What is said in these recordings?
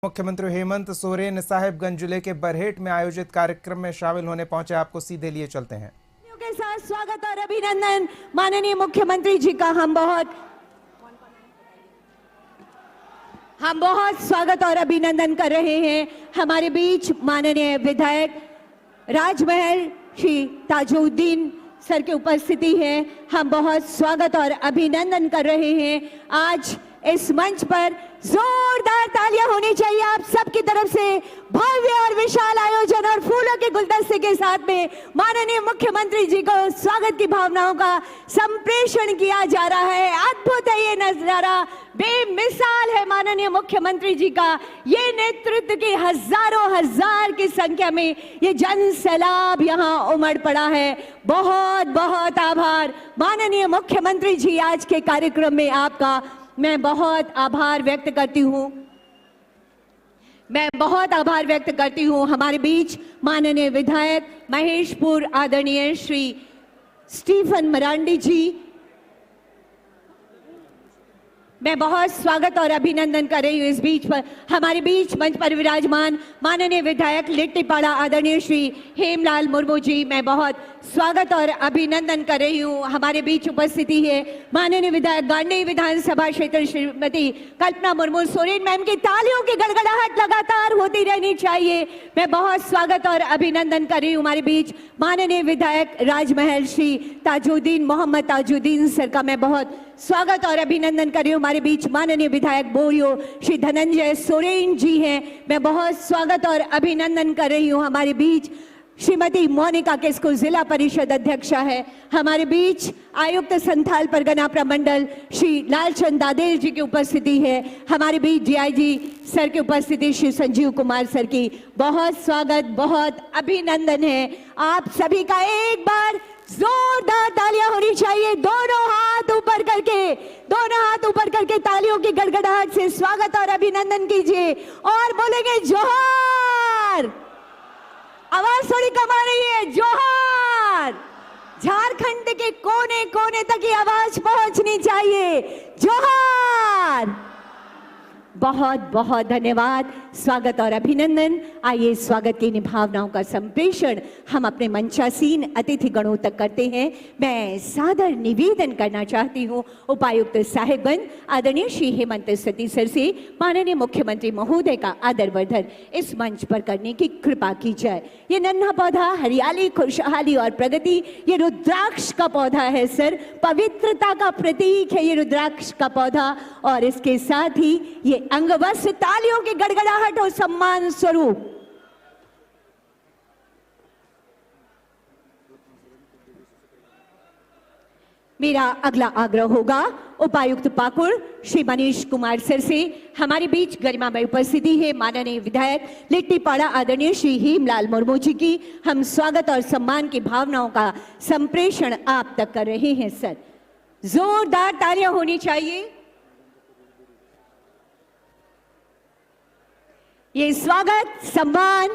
मुख्यमंत्री हेमंत सोरेन साहिबगंज जिले के बरहेट में आयोजित कार्यक्रम में शामिल होने पहुंचे। आपको सीधे लिए चलते हैं। के साथ स्वागत और अभिनंदन माननीय मुख्यमंत्री जी का हम बहुत स्वागत और अभिनंदन कर रहे हैं। हमारे बीच माननीय विधायक राजमहल श्री ताजुद्दीन सर की उपस्थिति है। हम बहुत स्वागत और अभिनंदन कर रहे हैं। आज इस मंच पर जोरदार तालियां होनी चाहिए आप सबकी तरफ से। भव्य और विशाल आयोजन और फूलों के गुलदस्ते के साथ में माननीय मुख्यमंत्री जी को स्वागत की भावनाओं का संप्रेषण किया जा रहा है। अद्भुत है ये नजारा, बेमिसाल है माननीय मुख्यमंत्री जी का ये नेतृत्व के हजारों हजार की संख्या में ये जन सैलाब यहाँ उमड़ पड़ा है। बहुत बहुत आभार माननीय मुख्यमंत्री जी, आज के कार्यक्रम में आपका मैं बहुत आभार व्यक्त करती हूँ। हमारे बीच माननीय विधायक महेशपुर आदरणीय श्री स्टीफन मरांडी जी, मैं बहुत स्वागत और अभिनंदन कर रही हूँ। इस बीच पर हमारे बीच मंच पर विराजमान माननीय विधायक लिट्टीपाड़ा आदरणीय श्री हेमलाल मुर्मू जी, मैं बहुत स्वागत और अभिनंदन कर रही हूँ। हमारे बीच उपस्थिति है माननीय विधायक गांडी विधानसभा क्षेत्र श्रीमती कल्पना मुर्मू सोरेन मैम की तालियों की गड़गड़ाहट लगातार होती रहनी चाहिए। मैं बहुत स्वागत और अभिनंदन कर रही हूँ। हमारे बीच माननीय विधायक राजमहल श्री ताजुद्दीन मोहम्मद ताजुद्दीन सर का मैं बहुत स्वागत और अभिनंदन कर रही हूँ। हमारे बीच माननीय विधायक बोरियो श्री धनंजय सोरेन जी हैं, मैं बहुत स्वागत और अभिनंदन कर रही हूँ। हमारे बीच श्रीमती मोनिका किस्कू जिला परिषद अध्यक्षा है। हमारे बीच आयुक्त संथाल परगना प्रमंडल श्री लालचंद दादेल जी की उपस्थिति है। हमारे बीच डीआईजी सर की उपस्थिति श्री संजीव कुमार सर की बहुत स्वागत, बहुत अभिनंदन है। आप सभी का एक बार जोरदार तालियां होनी चाहिए। दोनों हाथ ऊपर करके तालियों की गड़गड़ाहट से स्वागत और अभिनंदन कीजिए और बोलेंगे जोहार। आवाज थोड़ी कम आ रही है, जोहार। झारखंड के कोने कोने तक ये आवाज पहुंचनी चाहिए, जोहार। बहुत बहुत धन्यवाद, स्वागत और अभिनंदन। आइए स्वागत की भावनाओं का संप्रेषण हम अपने मंचासीन अतिथि गणों तक करते हैं। मैं सादर निवेदन करना चाहती हूँ उपायुक्त साहिबगंज आदरणीय श्री हेमंत सती सर से माननीय मुख्यमंत्री महोदय का आदरवर्धन इस मंच पर करने की कृपा की जाए। ये नन्हा पौधा हरियाली, खुशहाली और प्रगति, ये रुद्राक्ष का पौधा है सर, पवित्रता का प्रतीक है ये रुद्राक्ष का पौधा। और इसके साथ ही ये अंगवस्त्र तालियों की गड़गड़ाहट और सम्मान स्वरूप मेरा अगला आग्रह होगा उपायुक्त पाकुड़ श्री मनीष कुमार सर से। हमारे बीच गरिमामय उपस्थिति है माननीय विधायक लिट्टीपाड़ा आदरणीय श्री हेमलाल मुर्मू जी की। हम स्वागत और सम्मान की भावनाओं का संप्रेषण आप तक कर रहे हैं सर। जोरदार तालियां होनी चाहिए। ये स्वागत, सम्मान,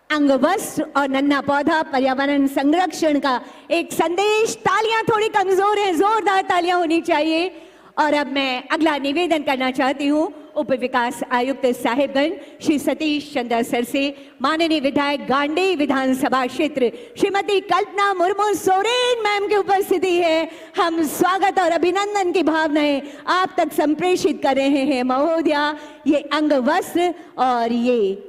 अंगवस्त्र और नन्हा पौधा पर्यावरण संरक्षण का एक संदेश। तालियां थोड़ी कमजोर है, जोरदार तालियां होनी चाहिए। और अब मैं अगला निवेदन करना चाहती हूँ उप विकास आयुक्त साहिबगंज श्री सतीश चंद्र सर से। माननीय विधायक गांडी विधानसभा क्षेत्र श्रीमती कल्पना मुर्मू सोरेन मैम की उपस्थिति है। हम स्वागत और अभिनंदन की भावनाएं आप तक संप्रेषित कर रहे हैं महोदया। ये अंगवस्त्र और ये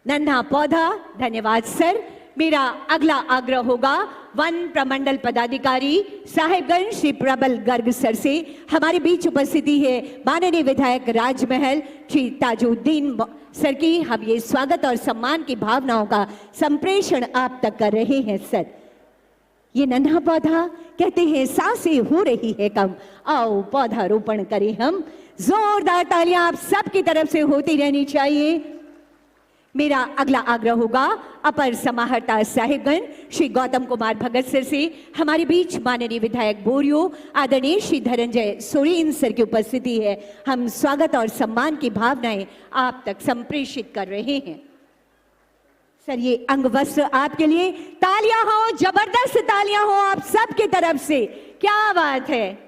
नन्हा पौधा, धन्यवाद सर। मेरा अगला आग्रह होगा वन प्रमंडल पदाधिकारी साहिबगंज श्री प्रबल गर्ग सर से। हमारे बीच उपस्थिति है माननीय विधायक राजमहल श्री ताजुद्दीन सर की। हम ये स्वागत और सम्मान की भावनाओं का संप्रेषण आप तक कर रहे हैं सर। ये नन्हा पौधा कहते हैं सांसें हो रही है कम, आओ पौधारोपण करें हम। जोरदार तालियां आप सबकी तरफ से होती रहनी चाहिए। मेरा अगला आग्रह होगा अपर समाहर्ता साहिबगंज श्री गौतम कुमार भगत सर से। हमारे बीच माननीय विधायक बोरियो आदरणीय श्री धनंजय सोरेन सर की उपस्थिति है। हम स्वागत और सम्मान की भावनाएं आप तक संप्रेषित कर रहे हैं सर। ये अंगवस्त्र आपके लिए। तालियां हो, जबरदस्त तालियां हो आप सबकी तरफ से। क्या बात है।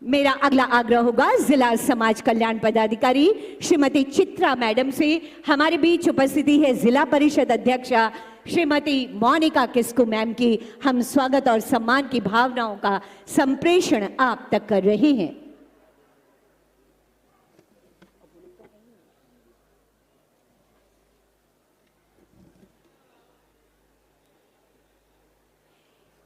मेरा अगला आग्रह होगा जिला समाज कल्याण पदाधिकारी श्रीमती चित्रा मैडम से। हमारे बीच उपस्थिति है जिला परिषद अध्यक्षा श्रीमती मोनिका किस्कू मैम की। हम स्वागत और सम्मान की भावनाओं का संप्रेषण आप तक कर रहे हैं।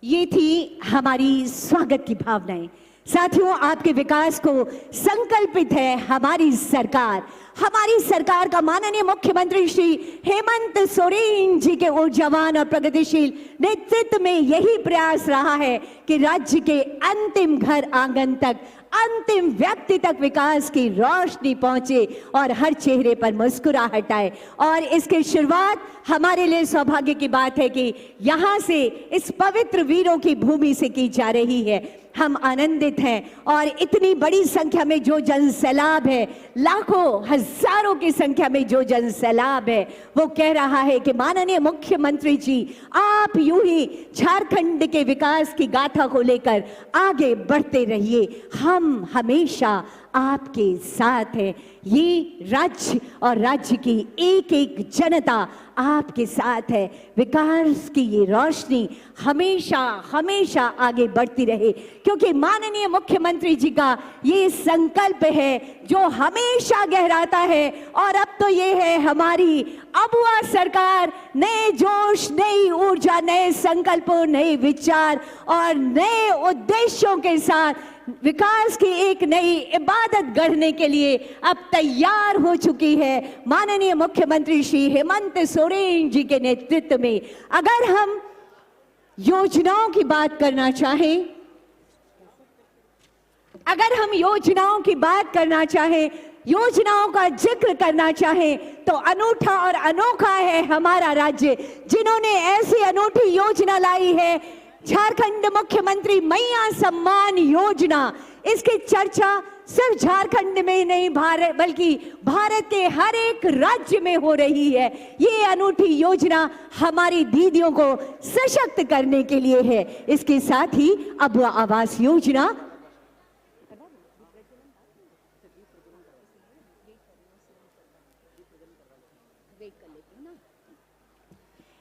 ये थी हमारी स्वागत की भावनाएं। साथियों, आपके विकास को संकल्पित है हमारी सरकार। हमारी सरकार का माननीय मुख्यमंत्री श्री हेमंत सोरेन जी के ऊर्जावान और प्रगतिशील नेतृत्व में यही प्रयास रहा है कि राज्य के अंतिम घर आंगन तक, अंतिम व्यक्ति तक विकास की रोशनी पहुंचे और हर चेहरे पर मुस्कुराहट आए। और इसकी शुरुआत हमारे लिए सौभाग्य की बात है कि यहां से, इस पवित्र वीरों की भूमि से की जा रही है। हम आनंदित हैं और इतनी बड़ी संख्या में जो जन सैलाब है, लाखों हजारों की संख्या में जो जन सैलाब है, वो कह रहा है कि माननीय मुख्यमंत्री जी, आप यूं ही झारखंड के विकास की गाथा को लेकर आगे बढ़ते रहिए। हम हमेशा आपके साथ हैं। ये राज्य और राज्य की एक एक जनता आपके साथ है। विकास की ये रोशनी हमेशा हमेशा आगे बढ़ती रहे, क्योंकि माननीय मुख्यमंत्री जी का ये संकल्प है जो हमेशा गहराता है। और अब तो ये है हमारी अबुआ सरकार, नए जोश, नई ऊर्जा, नए संकल्पों, नए विचार और नए उद्देश्यों के साथ विकास की एक नई इबादत गढ़ने के लिए अब तैयार हो चुकी है माननीय मुख्यमंत्री श्री हेमंत सोरेन जी के नेतृत्व में। अगर हम योजनाओं की बात करना चाहें, योजनाओं का जिक्र करना चाहें, तो अनूठा और अनोखा है हमारा राज्य, जिन्होंने ऐसी अनूठी योजना लाई है, झारखंड मुख्यमंत्री मैया सम्मान योजना। इसकी चर्चा सिर्फ झारखंड में नहीं, बल्कि भारत के हर एक राज्य में हो रही है। ये अनूठी योजना हमारी दीदियों को सशक्त करने के लिए है। इसके साथ ही अबुआ आवास योजना,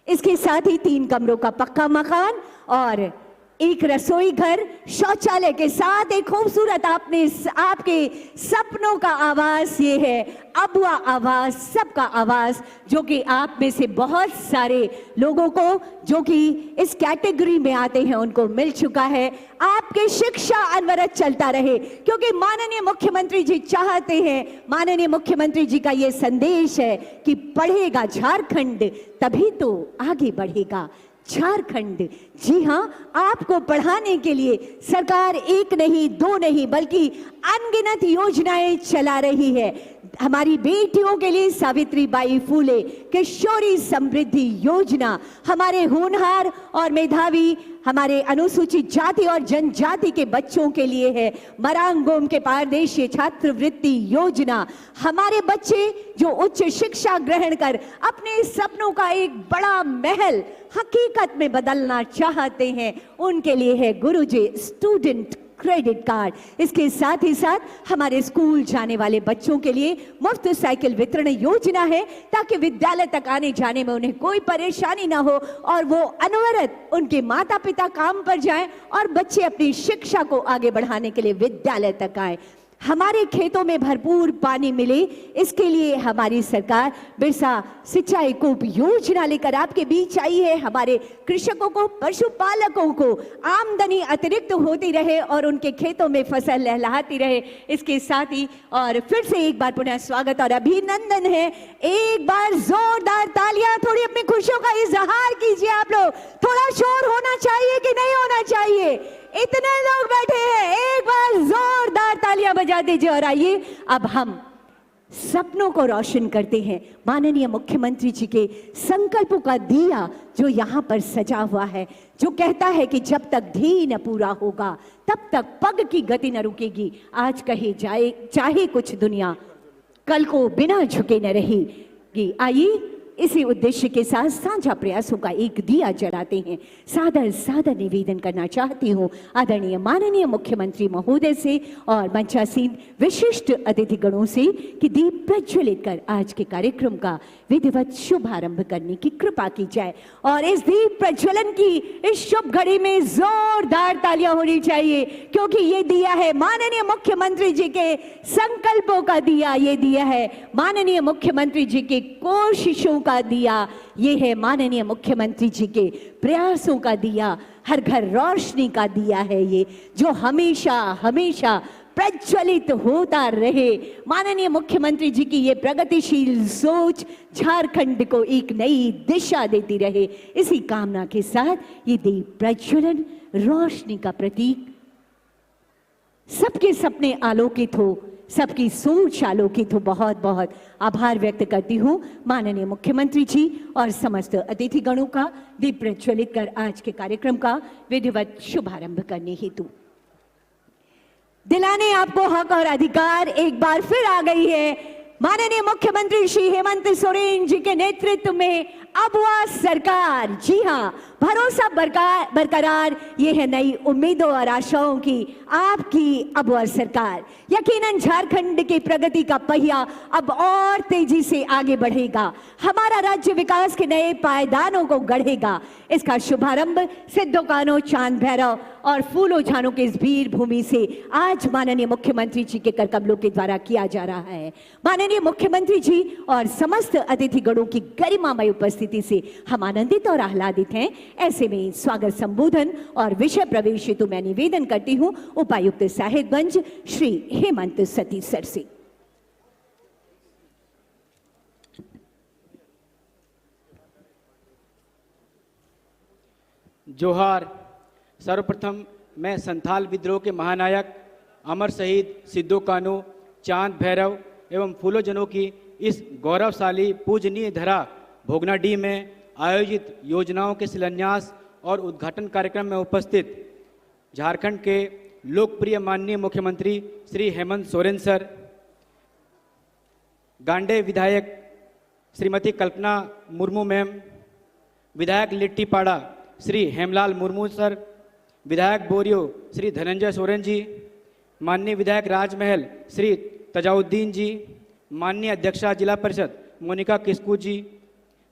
इसके साथ ही 3 कमरों का पक्का मकान और एक रसोई घर, शौचालय के साथ एक खूबसूरत आपके सपनों का आवास। ये है अबुआ आवास, सबका आवास, जो कि आप में से बहुत सारे लोगों को जो कि इस कैटेगरी में आते हैं उनको मिल चुका है। आपकी शिक्षा अनवरत चलता रहे, क्योंकि माननीय मुख्यमंत्री जी चाहते हैं, माननीय मुख्यमंत्री जी का ये संदेश है कि पढ़ेगा झारखंड तभी तो आगे बढ़ेगा झारखंड। जी हां, आपको पढ़ाने के लिए सरकार एक नहीं, 2 नहीं, बल्कि अनगिनत योजनाएं चला रही है। हमारी बेटियों के लिए सावित्रीबाई फूले किशोरी समृद्धि योजना, हमारे होनहार और मेधावी, हमारे अनुसूचित जाति और जनजाति के बच्चों के लिए है मरांगोम के पारदेशीय छात्रवृत्ति योजना। हमारे बच्चे जो उच्च शिक्षा ग्रहण कर अपने सपनों का एक बड़ा महल हकीकत में बदलना चाहते हैं, उनके लिए है गुरुजी स्टूडेंट क्रेडिट कार्ड। इसके साथ ही साथ हमारे स्कूल जाने वाले बच्चों के लिए मुफ्त साइकिल वितरण योजना है, ताकि विद्यालय तक आने जाने में उन्हें कोई परेशानी ना हो और वो अनवरत उनके माता पिता काम पर जाएं और बच्चे अपनी शिक्षा को आगे बढ़ाने के लिए विद्यालय तक आए। हमारे खेतों में भरपूर पानी मिले, इसके लिए हमारी सरकार बिरसा सिंचाई कूप योजना लेकर आपके बीच आई है। हमारे कृषकों को, पशुपालकों को आमदनी अतिरिक्त होती रहे और उनके खेतों में फसल लहलहाती रहे। इसके साथ ही और फिर से एक बार पुनः स्वागत और अभिनंदन है। एक बार जोरदार तालियां, थोड़ी अपनी खुशियों का इजहार कीजिए आप लोग। थोड़ा शोर होना चाहिए कि नहीं होना चाहिए? इतने लोग बैठे हैं, एक बार जोरदार तालियां बजा दीजिए। और आइए अब हम सपनों को रोशन करते हैं। माननीय मुख्यमंत्री जी के संकल्पों का दिया जो यहाँ पर सजा हुआ है, जो कहता है कि जब तक ध्येय न पूरा होगा तब तक पग की गति न रुकेगी। आज कहे जाए चाहे कुछ दुनिया, कल को बिना झुके न रहेगी। आइए इसी उद्देश्य के साथ साझा प्रयासों का एक दिया जलाते हैं। सादर सादर निवेदन करना चाहती हूँ आदरणीय माननीय मुख्यमंत्री महोदय से और मंचासीन विशिष्ट अतिथिगणों से कि दीप प्रज्वलित कर आज के कार्यक्रम का विधिवत शुभारंभ करने की कृपा की जाए। और इस दीप प्रज्वलन की इस शुभ घड़ी में जोरदार तालियां होनी चाहिए, क्योंकि ये दिया है माननीय मुख्यमंत्री जी के संकल्पों का दिया, ये दिया है माननीय मुख्यमंत्री जी के कोशिशों का दिया, ये है माननीय मुख्यमंत्री जी के प्रयासों का दिया, हर घर रोशनी का दिया है ये, जो हमेशा हमेशा प्रज्वलित होता रहे। माननीय मुख्यमंत्री जी की ये प्रगतिशील सोच झारखंड को एक नई दिशा देती रहे। इसी कामना के साथ ये दीप प्रज्वलन रोशनी का प्रतीक, सबके सपने आलोकित हो, सबकी सोच आलोकित हो। बहुत बहुत आभार व्यक्त करती हूँ माननीय मुख्यमंत्री जी और समस्त अतिथिगणों का दीप प्रज्वलित कर आज के कार्यक्रम का विधिवत शुभारंभ करने हेतु। दिलाने आपको हक और अधिकार एक बार फिर आ गई है। माननीय मुख्यमंत्री श्री हेमंत सोरेन जी के नेतृत्व में अब वह सरकार, जी हाँ, भरोसा बरकरार, ये है नई उम्मीदों और आशाओं की आपकी अब वह सरकार। यकीनन झारखंड की प्रगति का पहिया अब और तेजी से आगे बढ़ेगा, हमारा राज्य विकास के नए पायदानों को गढ़ेगा। इसका शुभारंभ सिद्धो कान्हो, चांद भैरव और फूलो झानो के इस वीर भूमि से आज माननीय मुख्यमंत्री जी के करकमलों के द्वारा किया जा रहा है। माननीय मुख्यमंत्री जी और समस्त अतिथिगणों की गरिमामय उपस्थिति से हम आनंदित और आह्लादित हैं। ऐसे में स्वागत संबोधन और विषय प्रवेश हेतु मैं निवेदन करती हूं उपायुक्त साहेबगंज श्री हेमंत सती सर से। जोहार। सर्वप्रथम मैं संथाल विद्रोह के महानायक अमर शहीद सिद्धो कान्हो, चांद भैरव एवं फूलो जनों की इस गौरवशाली पूजनीय धरा भोगनाडीह में आयोजित योजनाओं के शिलान्यास और उद्घाटन कार्यक्रम में उपस्थित झारखंड के लोकप्रिय माननीय मुख्यमंत्री श्री हेमंत सोरेन सर, गांडे विधायक श्रीमती कल्पना मुर्मू मैम, विधायक लिट्टीपाड़ा श्री हेमलाल मुर्मू सर, विधायक बोरियो श्री धनंजय सोरेन जी, माननीय विधायक राजमहल श्री तजाउद्दीन जी, माननीय अध्यक्षा जिला परिषद मोनिका किस्कू जी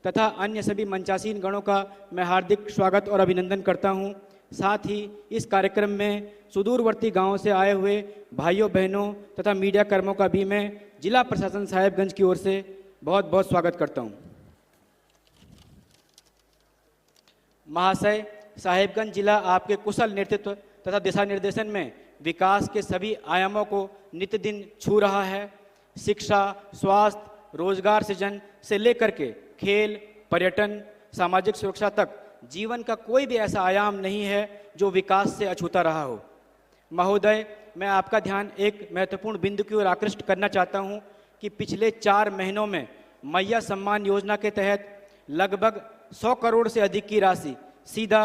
तथा अन्य सभी मंचासीन गणों का मैं हार्दिक स्वागत और अभिनंदन करता हूं। साथ ही इस कार्यक्रम में सुदूरवर्ती गांवों से आए हुए भाइयों बहनों तथा मीडिया कर्मियों का भी मैं जिला प्रशासन साहेबगंज की ओर से बहुत बहुत स्वागत करता हूं। महाशय, साहेबगंज जिला आपके कुशल नेतृत्व तथा दिशा निर्देशन में विकास के सभी आयामों को नित्य दिन छू रहा है। शिक्षा, स्वास्थ्य, रोजगार सृजन से लेकर के खेल, पर्यटन, सामाजिक सुरक्षा तक जीवन का कोई भी ऐसा आयाम नहीं है जो विकास से अछूता रहा हो। महोदय, मैं आपका ध्यान एक महत्वपूर्ण बिंदु की ओर आकृष्ट करना चाहता हूं कि पिछले 4 महीनों में मैया सम्मान योजना के तहत लगभग 100 करोड़ से अधिक की राशि सीधा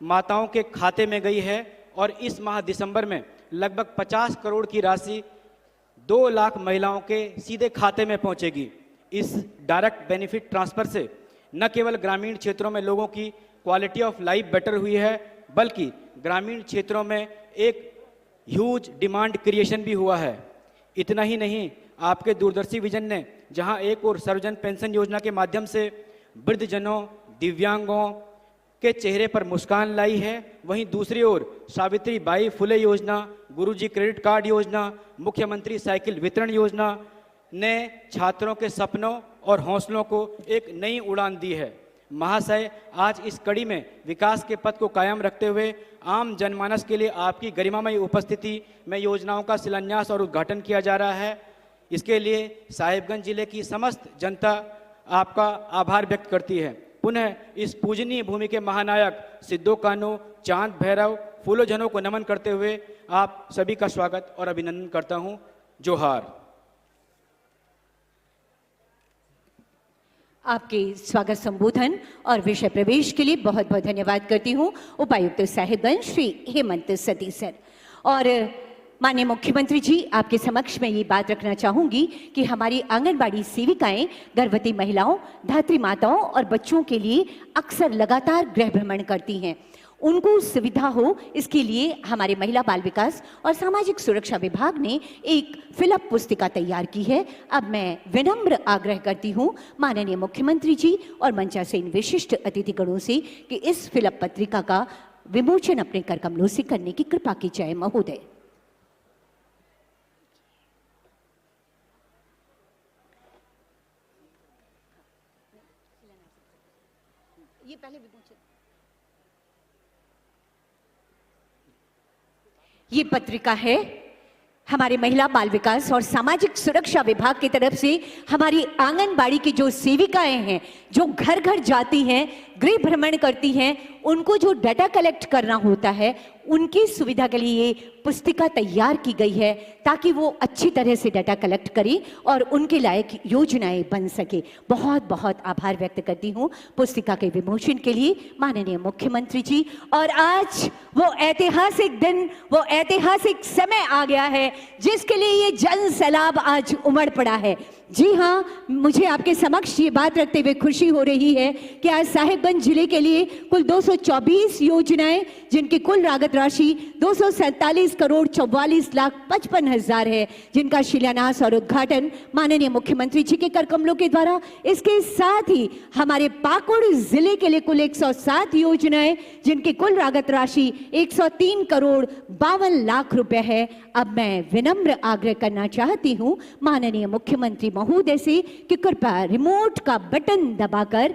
माताओं के खाते में गई है और इस माह दिसंबर में लगभग 50 करोड़ की राशि 2 लाख महिलाओं के सीधे खाते में पहुंचेगी। इस डायरेक्ट बेनिफिट ट्रांसफर से न केवल ग्रामीण क्षेत्रों में लोगों की क्वालिटी ऑफ लाइफ बेटर हुई है, बल्कि ग्रामीण क्षेत्रों में एक ह्यूज डिमांड क्रिएशन भी हुआ है। इतना ही नहीं, आपके दूरदर्शी विजन ने जहां एक और सर्वजन पेंशन योजना के माध्यम से वृद्धजनों, दिव्यांगों के चेहरे पर मुस्कान लाई है, वहीं दूसरी ओर सावित्रीबाई फुले योजना, गुरुजी क्रेडिट कार्ड योजना, मुख्यमंत्री साइकिल वितरण योजना ने छात्रों के सपनों और हौसलों को एक नई उड़ान दी है। महाशय, आज इस कड़ी में विकास के पथ को कायम रखते हुए आम जनमानस के लिए आपकी गरिमामय उपस्थिति में योजनाओं का शिलान्यास और उद्घाटन किया जा रहा है। इसके लिए साहिबगंज जिले की समस्त जनता आपका आभार व्यक्त करती है। पुनः इस पूजनीय भूमि के महानायक सिद्धो कान्हो, चांद भैरव, फूलो जनों को नमन करते हुए आप सभी का स्वागत और अभिनंदन करता हूं। जोहार। आपके स्वागत संबोधन और विषय प्रवेश के लिए बहुत बहुत धन्यवाद करती हूँ उपायुक्त साहेबगंज श्री हेमंत सती सर। और माननीय मुख्यमंत्री जी, आपके समक्ष मैं ये बात रखना चाहूंगी कि हमारी आंगनबाड़ी सेविकाएं गर्भवती महिलाओं, धात्री माताओं और बच्चों के लिए अक्सर लगातार गृह भ्रमण करती हैं। उनको सुविधा हो, इसके लिए हमारे महिला बाल विकास और सामाजिक सुरक्षा विभाग ने एक फिलअप पुस्तिका तैयार की है। अब मैं विनम्र आग्रह करती हूँ माननीय मुख्यमंत्री जी और मंचासीन विशिष्ट अतिथिगणों से कि इस फिलअप पत्रिका का विमोचन अपने कर कमलों से करने की कृपा की जाए। महोदय, ये पहले विमोचन, ये पत्रिका है हमारे महिला बाल विकास और सामाजिक सुरक्षा विभाग की तरफ से हमारी आंगनबाड़ी की जो सेविकाएं हैं, जो घर घर जाती हैं, गृह भ्रमण करती हैं, उनको जो डाटा कलेक्ट करना होता है, उनकी सुविधा के लिए ये पुस्तिका तैयार की गई है ताकि वो अच्छी तरह से डाटा कलेक्ट करें और उनके लायक योजनाएं बन सके। बहुत बहुत आभार व्यक्त करती हूँ पुस्तिका के विमोचन के लिए माननीय मुख्यमंत्री जी। और आज वो ऐतिहासिक दिन, वो ऐतिहासिक समय आ गया है जिसके लिए ये जन सैलाब आज उमड़ पड़ा है। जी हाँ, मुझे आपके समक्ष ये बात रखते हुए खुशी हो रही है कि आज साहिबगंज जिले के लिए कुल 224 योजनाएं, जिनकी कुल लागत राशि 247 करोड़ 44 लाख 55 हजार है, जिनका शिलान्यास और उद्घाटन माननीय मुख्यमंत्री जी के कर कमलों के द्वारा। इसके साथ ही हमारे पाकुड़ जिले के लिए कुल 107 योजनाएं, जिनकी कुल लागत राशि 103 करोड़ 52 लाख रुपए है। अब मैं विनम्र आग्रह करना चाहती हूं माननीय मुख्यमंत्री महोदय से कि कृपया रिमोट का बटन दबाकर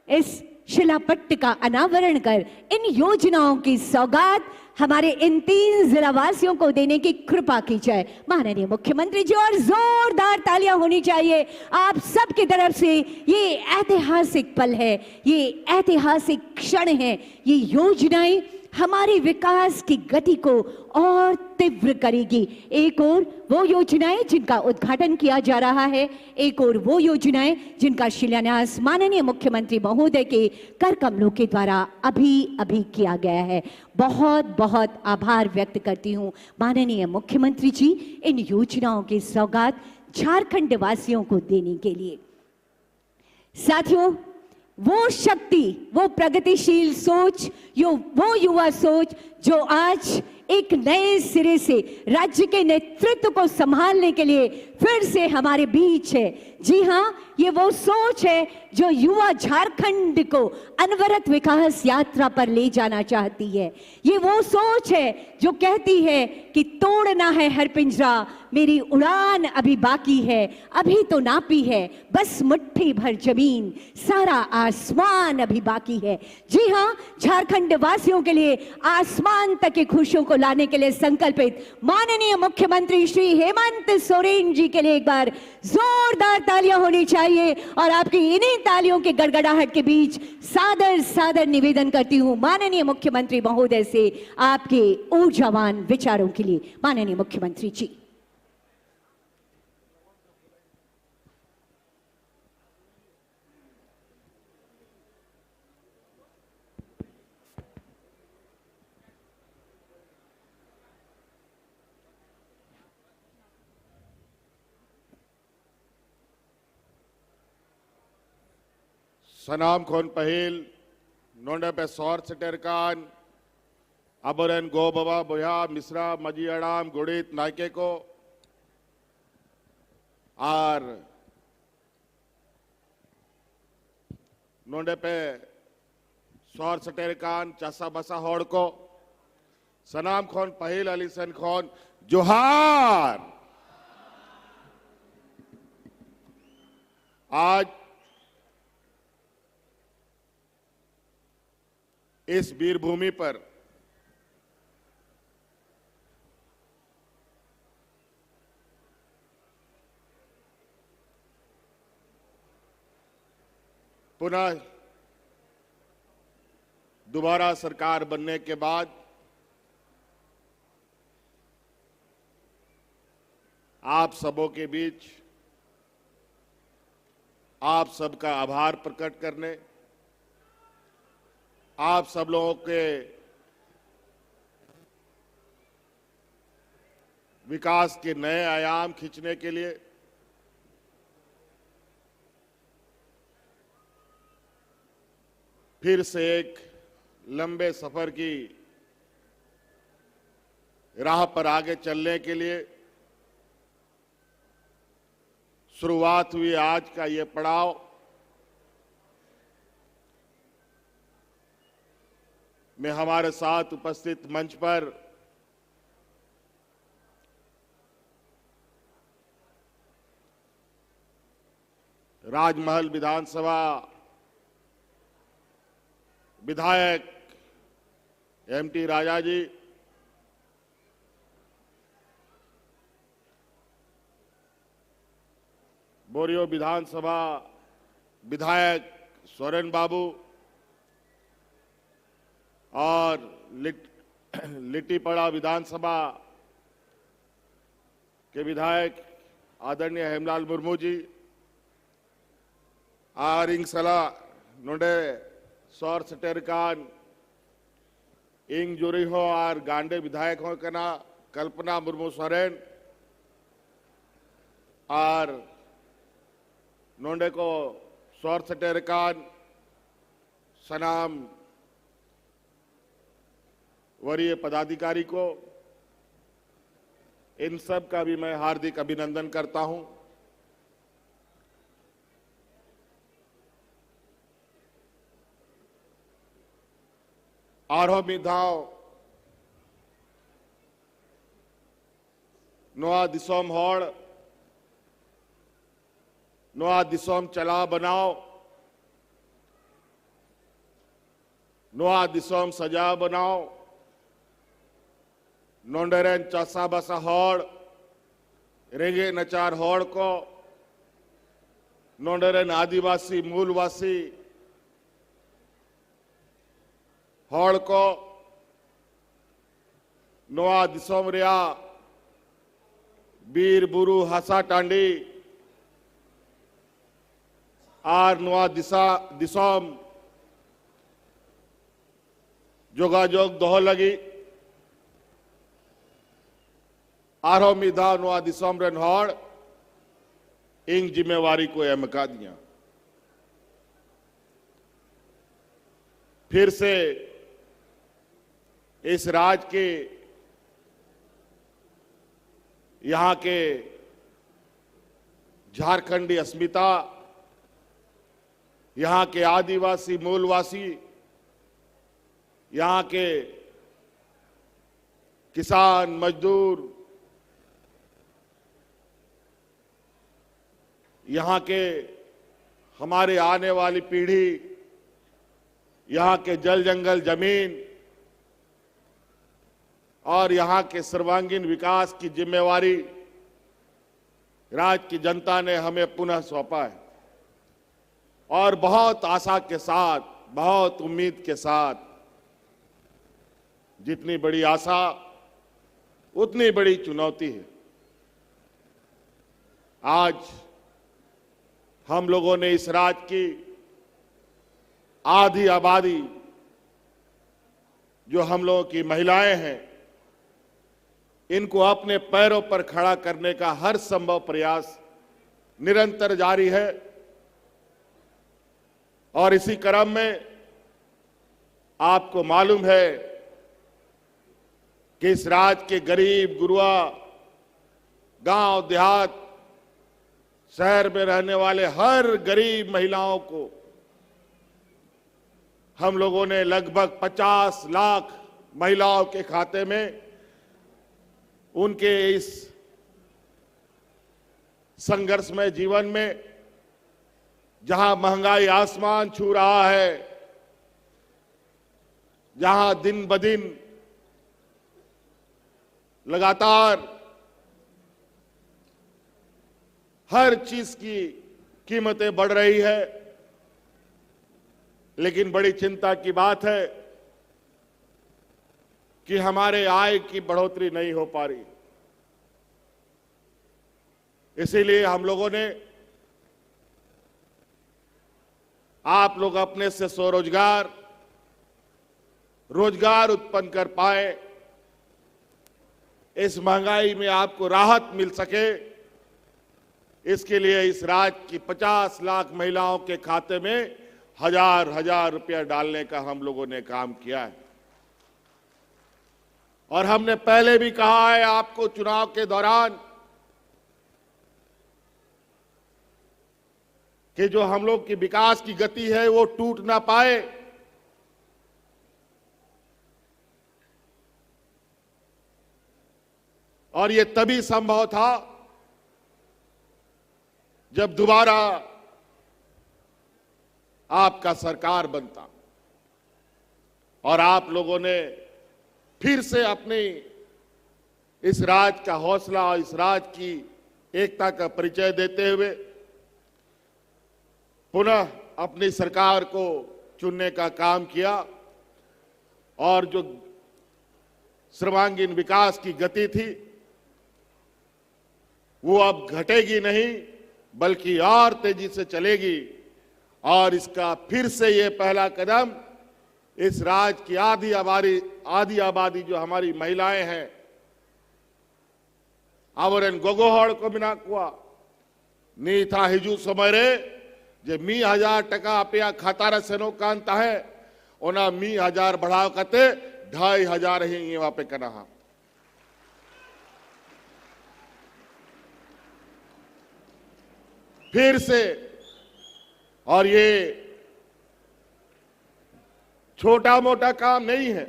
इस शिलापट्ट का अनावरण कर इन योजनाओं की सौगात हमारे इन 3 जिलावासियों को देने की कृपा की जाए। माननीय मुख्यमंत्री जी, और जोरदार तालियां होनी चाहिए आप सबकी तरफ से। ये ऐतिहासिक पल है, ये ऐतिहासिक क्षण है। ये योजनाएं हमारे विकास की गति को और तीव्र करेगी। एक और वो योजनाएं जिनका उद्घाटन किया जा रहा है, एक और वो योजनाएं जिनका शिलान्यास माननीय मुख्यमंत्री महोदय के कर कमलों के द्वारा अभी अभी किया गया है। बहुत बहुत आभार व्यक्त करती हूं माननीय मुख्यमंत्री जी इन योजनाओं की सौगात झारखंड वासियों को देने के लिए। साथियों, वो शक्ति, वो प्रगतिशील सोच, वो युवा सोच जो आज एक नए सिरे से राज्य के नेतृत्व को संभालने के लिए फिर से हमारे बीच है। जी हाँ, ये वो सोच है जो युवा झारखंड को अनवरत विकास यात्रा पर ले जाना चाहती है। ये वो सोच है जो कहती है कि तोड़ना है हर पिंजरा, मेरी उड़ान अभी बाकी है, अभी तो नापी है बस मुट्ठी भर जमीन, सारा आसमान अभी बाकी है। जी हाँ, झारखंड वासियों के लिए आसमान तक की खुशियों को लाने के लिए संकल्पित माननीय मुख्यमंत्री श्री हेमंत सोरेन जी के लिए एक बार जोरदार तालियां होनी चाहिए। और आपकी इन्हीं तालियों के गड़गड़ाहट के बीच सादर सादर निवेदन करती हूं माननीय मुख्यमंत्री महोदय से आपके ऊर्जावान विचारों के लिए। माननीय मुख्यमंत्री जी। सनाम खोन पहिल नोंडे पे सौर सटेरकान अबरन गो बाबा बोया मिश्रा मजी अड़ाम गुड़ित नायके को आर नोंडे पे सौर सटेरकान चासा बसा होड़ को सनाम खोन पहिल अलीसन खोन जोहार। आज इस वीर भूमि पर पुनः दोबारा सरकार बनने के बाद आप सबों के बीच आप सबका आभार प्रकट करने, आप सब लोगों के विकास के नए आयाम खींचने के लिए फिर से एक लंबे सफर की राह पर आगे चलने के लिए शुरुआत हुई आज का ये पड़ाव में हमारे साथ उपस्थित मंच पर राजमहल विधानसभा विधायक एमटी राजा जी, बोरियो विधानसभा विधायक सोरेन बाबू और लिट्टीपाड़ा विधानसभा के विधायक आदरणीय हेमलाल मुर्मू जी, आरिंगसला नोडे सौर सटेरकान इंग जुरी हो और गांडे विधायक हो कना कल्पना मुर्मू सोरेन और नोंडे को सौर सटेरकान सनाम वरीय पदाधिकारी को, इन सब का भी मैं हार्दिक अभिनंदन करता हूं। आरो मिधाव नोआ दिसोम होड़ नोआ दिसोम चला बनाओ, नोआ दिसोम सजा बनाओ, नोंडरेन चासा बसा होड़ रेंगे नचार होड़ को, नोंडरेन आदिवासी मूलवासी होड़ को, नोआ दिसोम रिया बीर बुरु हासा टांडी आर नोआ दिसोम जोगाजोग दोह लगी आरो मिधा नोआ दिसोम रेन होड़ इंग जिम्मेवारी को एमका दिया। फिर से इस राज्य के यहां के झारखंडी अस्मिता, यहां के आदिवासी मूलवासी, यहां के किसान मजदूर, यहां के हमारे आने वाली पीढ़ी, यहां के जल जंगल जमीन और यहां के सर्वांगीण विकास की जिम्मेवारी राज्य की जनता ने हमें पुनः सौंपा है और बहुत आशा के साथ, बहुत उम्मीद के साथ, जितनी बड़ी आशा उतनी बड़ी चुनौती है। आज हम लोगों ने इस राज्य की आधी आबादी जो हम लोगों की महिलाएं हैं, इनको अपने पैरों पर खड़ा करने का हर संभव प्रयास निरंतर जारी है और इसी क्रम में आपको मालूम है कि इस राज्य के गरीब गुरुआ, गांव देहात, शहर में रहने वाले हर गरीब महिलाओं को हम लोगों ने लगभग 50 लाख महिलाओं के खाते में उनके इस संघर्षमय जीवन में, जहां महंगाई आसमान छू रहा है, जहां दिन ब दिन लगातार हर चीज की कीमतें बढ़ रही है, लेकिन बड़ी चिंता की बात है कि हमारे आय की बढ़ोतरी नहीं हो पा रही। इसीलिए हम लोगों ने आप लोग अपने से स्वरोजगार, रोजगार उत्पन्न कर पाए, इस महंगाई में आपको राहत मिल सके, इसके लिए इस राज्य की 50 लाख महिलाओं के खाते में हजार रुपया डालने का हम लोगों ने काम किया है। और हमने पहले भी कहा है आपको चुनाव के दौरान कि जो हम लोग की विकास की गति है वो टूट ना पाए। और ये तभी संभव था जब दोबारा आपका सरकार बनता और आप लोगों ने फिर से अपनी इस राज्य का हौसला और इस राज्य की एकता का परिचय देते हुए पुनः अपनी सरकार को चुनने का काम किया। और जो सर्वांगीण विकास की गति थी वो अब घटेगी नहीं बल्कि और तेजी से चलेगी। और इसका फिर से ये पहला कदम इस राज्य की आधी आबादी जो हमारी महिलाएं हैं आवरन गोगोहड़ को बिना कुआ नी था हिजू समय रे जे 1000 टका अपया खातारा सेनो कांता है ओना 1000 बढ़ाव कते 2500 ही ये वापे करना। फिर से, और ये छोटा मोटा काम नहीं है,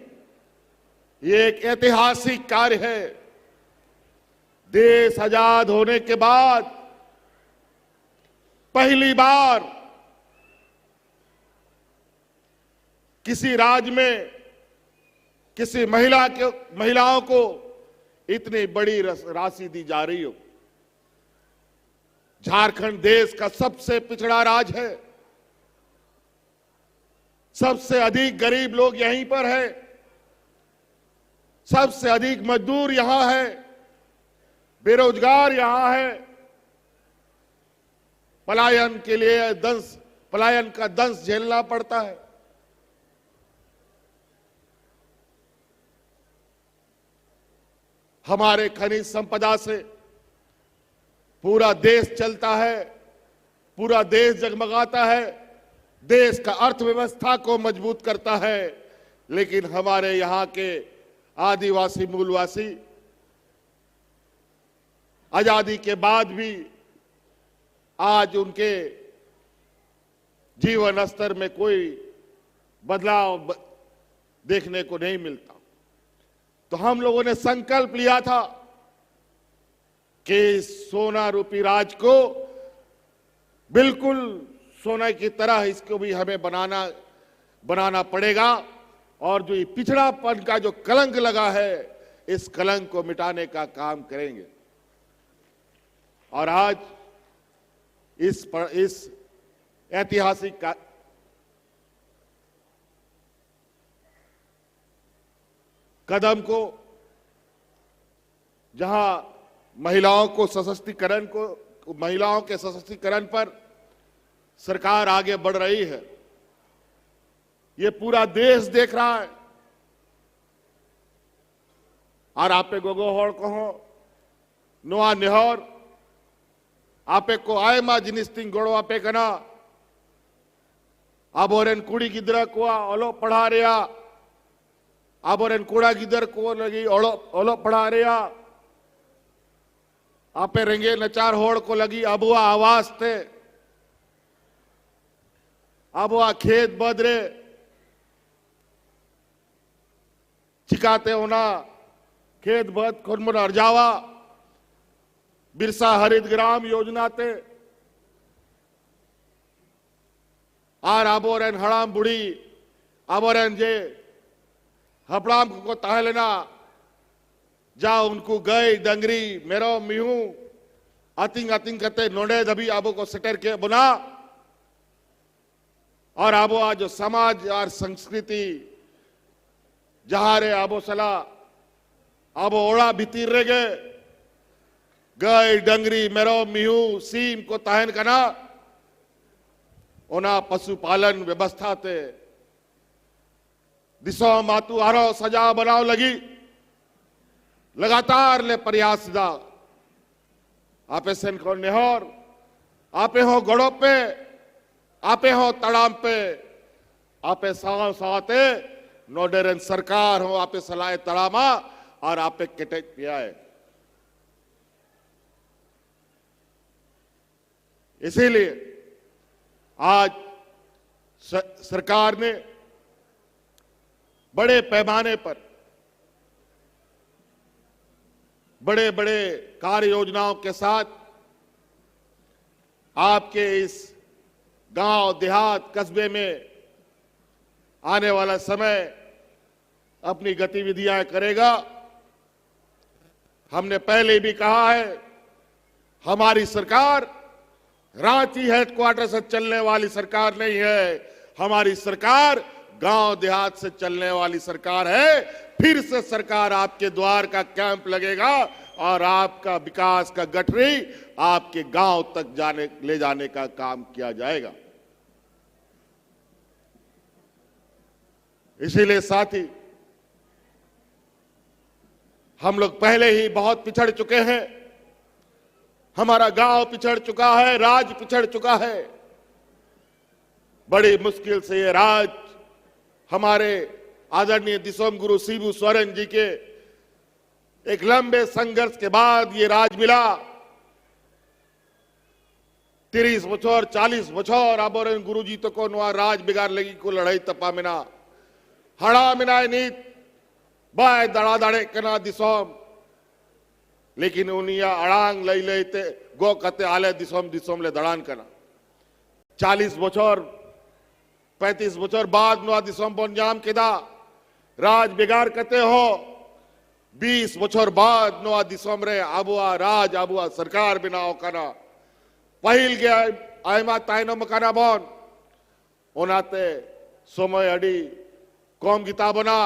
ये एक ऐतिहासिक कार्य है। देश आजाद होने के बाद पहली बार किसी राज्य में किसी महिलाओं को इतनी बड़ी राशि दी जा रही हो। झारखंड देश का सबसे पिछड़ा राज्य है, सबसे अधिक गरीब लोग यहीं पर है, सबसे अधिक मजदूर यहां है, बेरोजगार यहां है। पलायन के लिए पलायन का दंश झेलना पड़ता है। हमारे खनिज संपदा से पूरा देश चलता है, पूरा देश जगमगाता है, देश का अर्थव्यवस्था को मजबूत करता है। लेकिन हमारे यहां के आदिवासी मूलवासी आजादी के बाद भी आज उनके जीवन स्तर में कोई बदलाव देखने को नहीं मिलता। तो हम लोगों ने संकल्प लिया था कि सोना रूपी राज को बिल्कुल सोने की तरह इसको भी हमें बनाना पड़ेगा। और जो ये पिछड़ापन का जो कलंक लगा है इस कलंक को मिटाने का काम करेंगे। और आज इस ऐतिहासिक कदम को जहां महिलाओं के सशक्तिकरण पर सरकार आगे बढ़ रही है, ये पूरा देश देख रहा है। और आपे गोगोहड़ कहो नोआ नेहर आपे को आयमा जिनिस्तिंग गोड़ो आपे कना आबोरेन कुड़ी गिदरा को ओलो पढ़ा रिया, आबोरेन कुड़ा गिदर को लगी ओलो पढ़ा रिया, आपे रेंगे नचार होड़ को लगी अबुआ आवाज थे, अबुआ खेत बदरे चिकाते होना खेत बद खुनमुन अर्जावा बिरसा हरित ग्राम योजना ते आर आबोरेन हड़ाम बुढ़ी आबोरेन जे हपड़ाम को ताहलेना जा उनको गए डंगरी मेरो मिहू अतिंग करते नोडे दबी आबो को सेटर के बुना। और आबो आज जो समाज और संस्कृति जहां रे आबो सला आबो ओड़ा भीतर रे गए डंगरी मेरो मिहू सीम को ताहन कना ओना पशुपालन व्यवस्था ते दिशा मातु आरो सजा बनाव लगी। लगातार ले प्रयास दा आपे सेन को नेहर आपे हो गड़ो पे आपे हो तड़ाम पे आपे साव साते नोडेरन सरकार हो आपे सलाह तड़ामा और आपे केटेज पिया है। इसीलिए आज सरकार ने बड़े पैमाने पर बड़े बड़े कार्य योजनाओं के साथ आपके इस गांव देहात कस्बे में आने वाला समय अपनी गतिविधियां करेगा। हमने पहले भी कहा है, हमारी सरकार रांची हेडक्वार्टर से चलने वाली सरकार नहीं है, हमारी सरकार गांव देहात से चलने वाली सरकार है। फिर से सरकार आपके द्वार का कैंप लगेगा और आपका विकास का गठरी आपके गांव तक ले जाने का काम किया जाएगा। इसीलिए साथी, हम लोग पहले ही बहुत पिछड़ चुके हैं। हमारा गांव पिछड़ चुका है, राज पिछड़ चुका है। बड़ी मुश्किल से ये राज हमारे आदरणीय दिसोम गुरु शिबू सोरेन जी के एक लंबे संघर्ष के बाद ये राज मिला। 30 बछर 40 बछर आबोरन गुरुजी तो को नुआ राज बिगाड़ लगी को लड़ाई तपा मिना हड़ा मिनाय नीत बाय दड़ा दड़े कना दिसोम, लेकिन उनिया अड़ांग लई लेते गो कते आले दिसोम दिसोम ले दड़ान कना 40 बछर 35 बछर बाद नुआ दिसोम बनजाम केदा राज बिगाड़ कते हो 20 बछर बाद नुआ दिसोम रे आबुआ राज आबुआ सरकार बनाओ कना पहिल गया आयमा ताइनो मकाना बन ओनाते समय अड़ी कौम गीता बना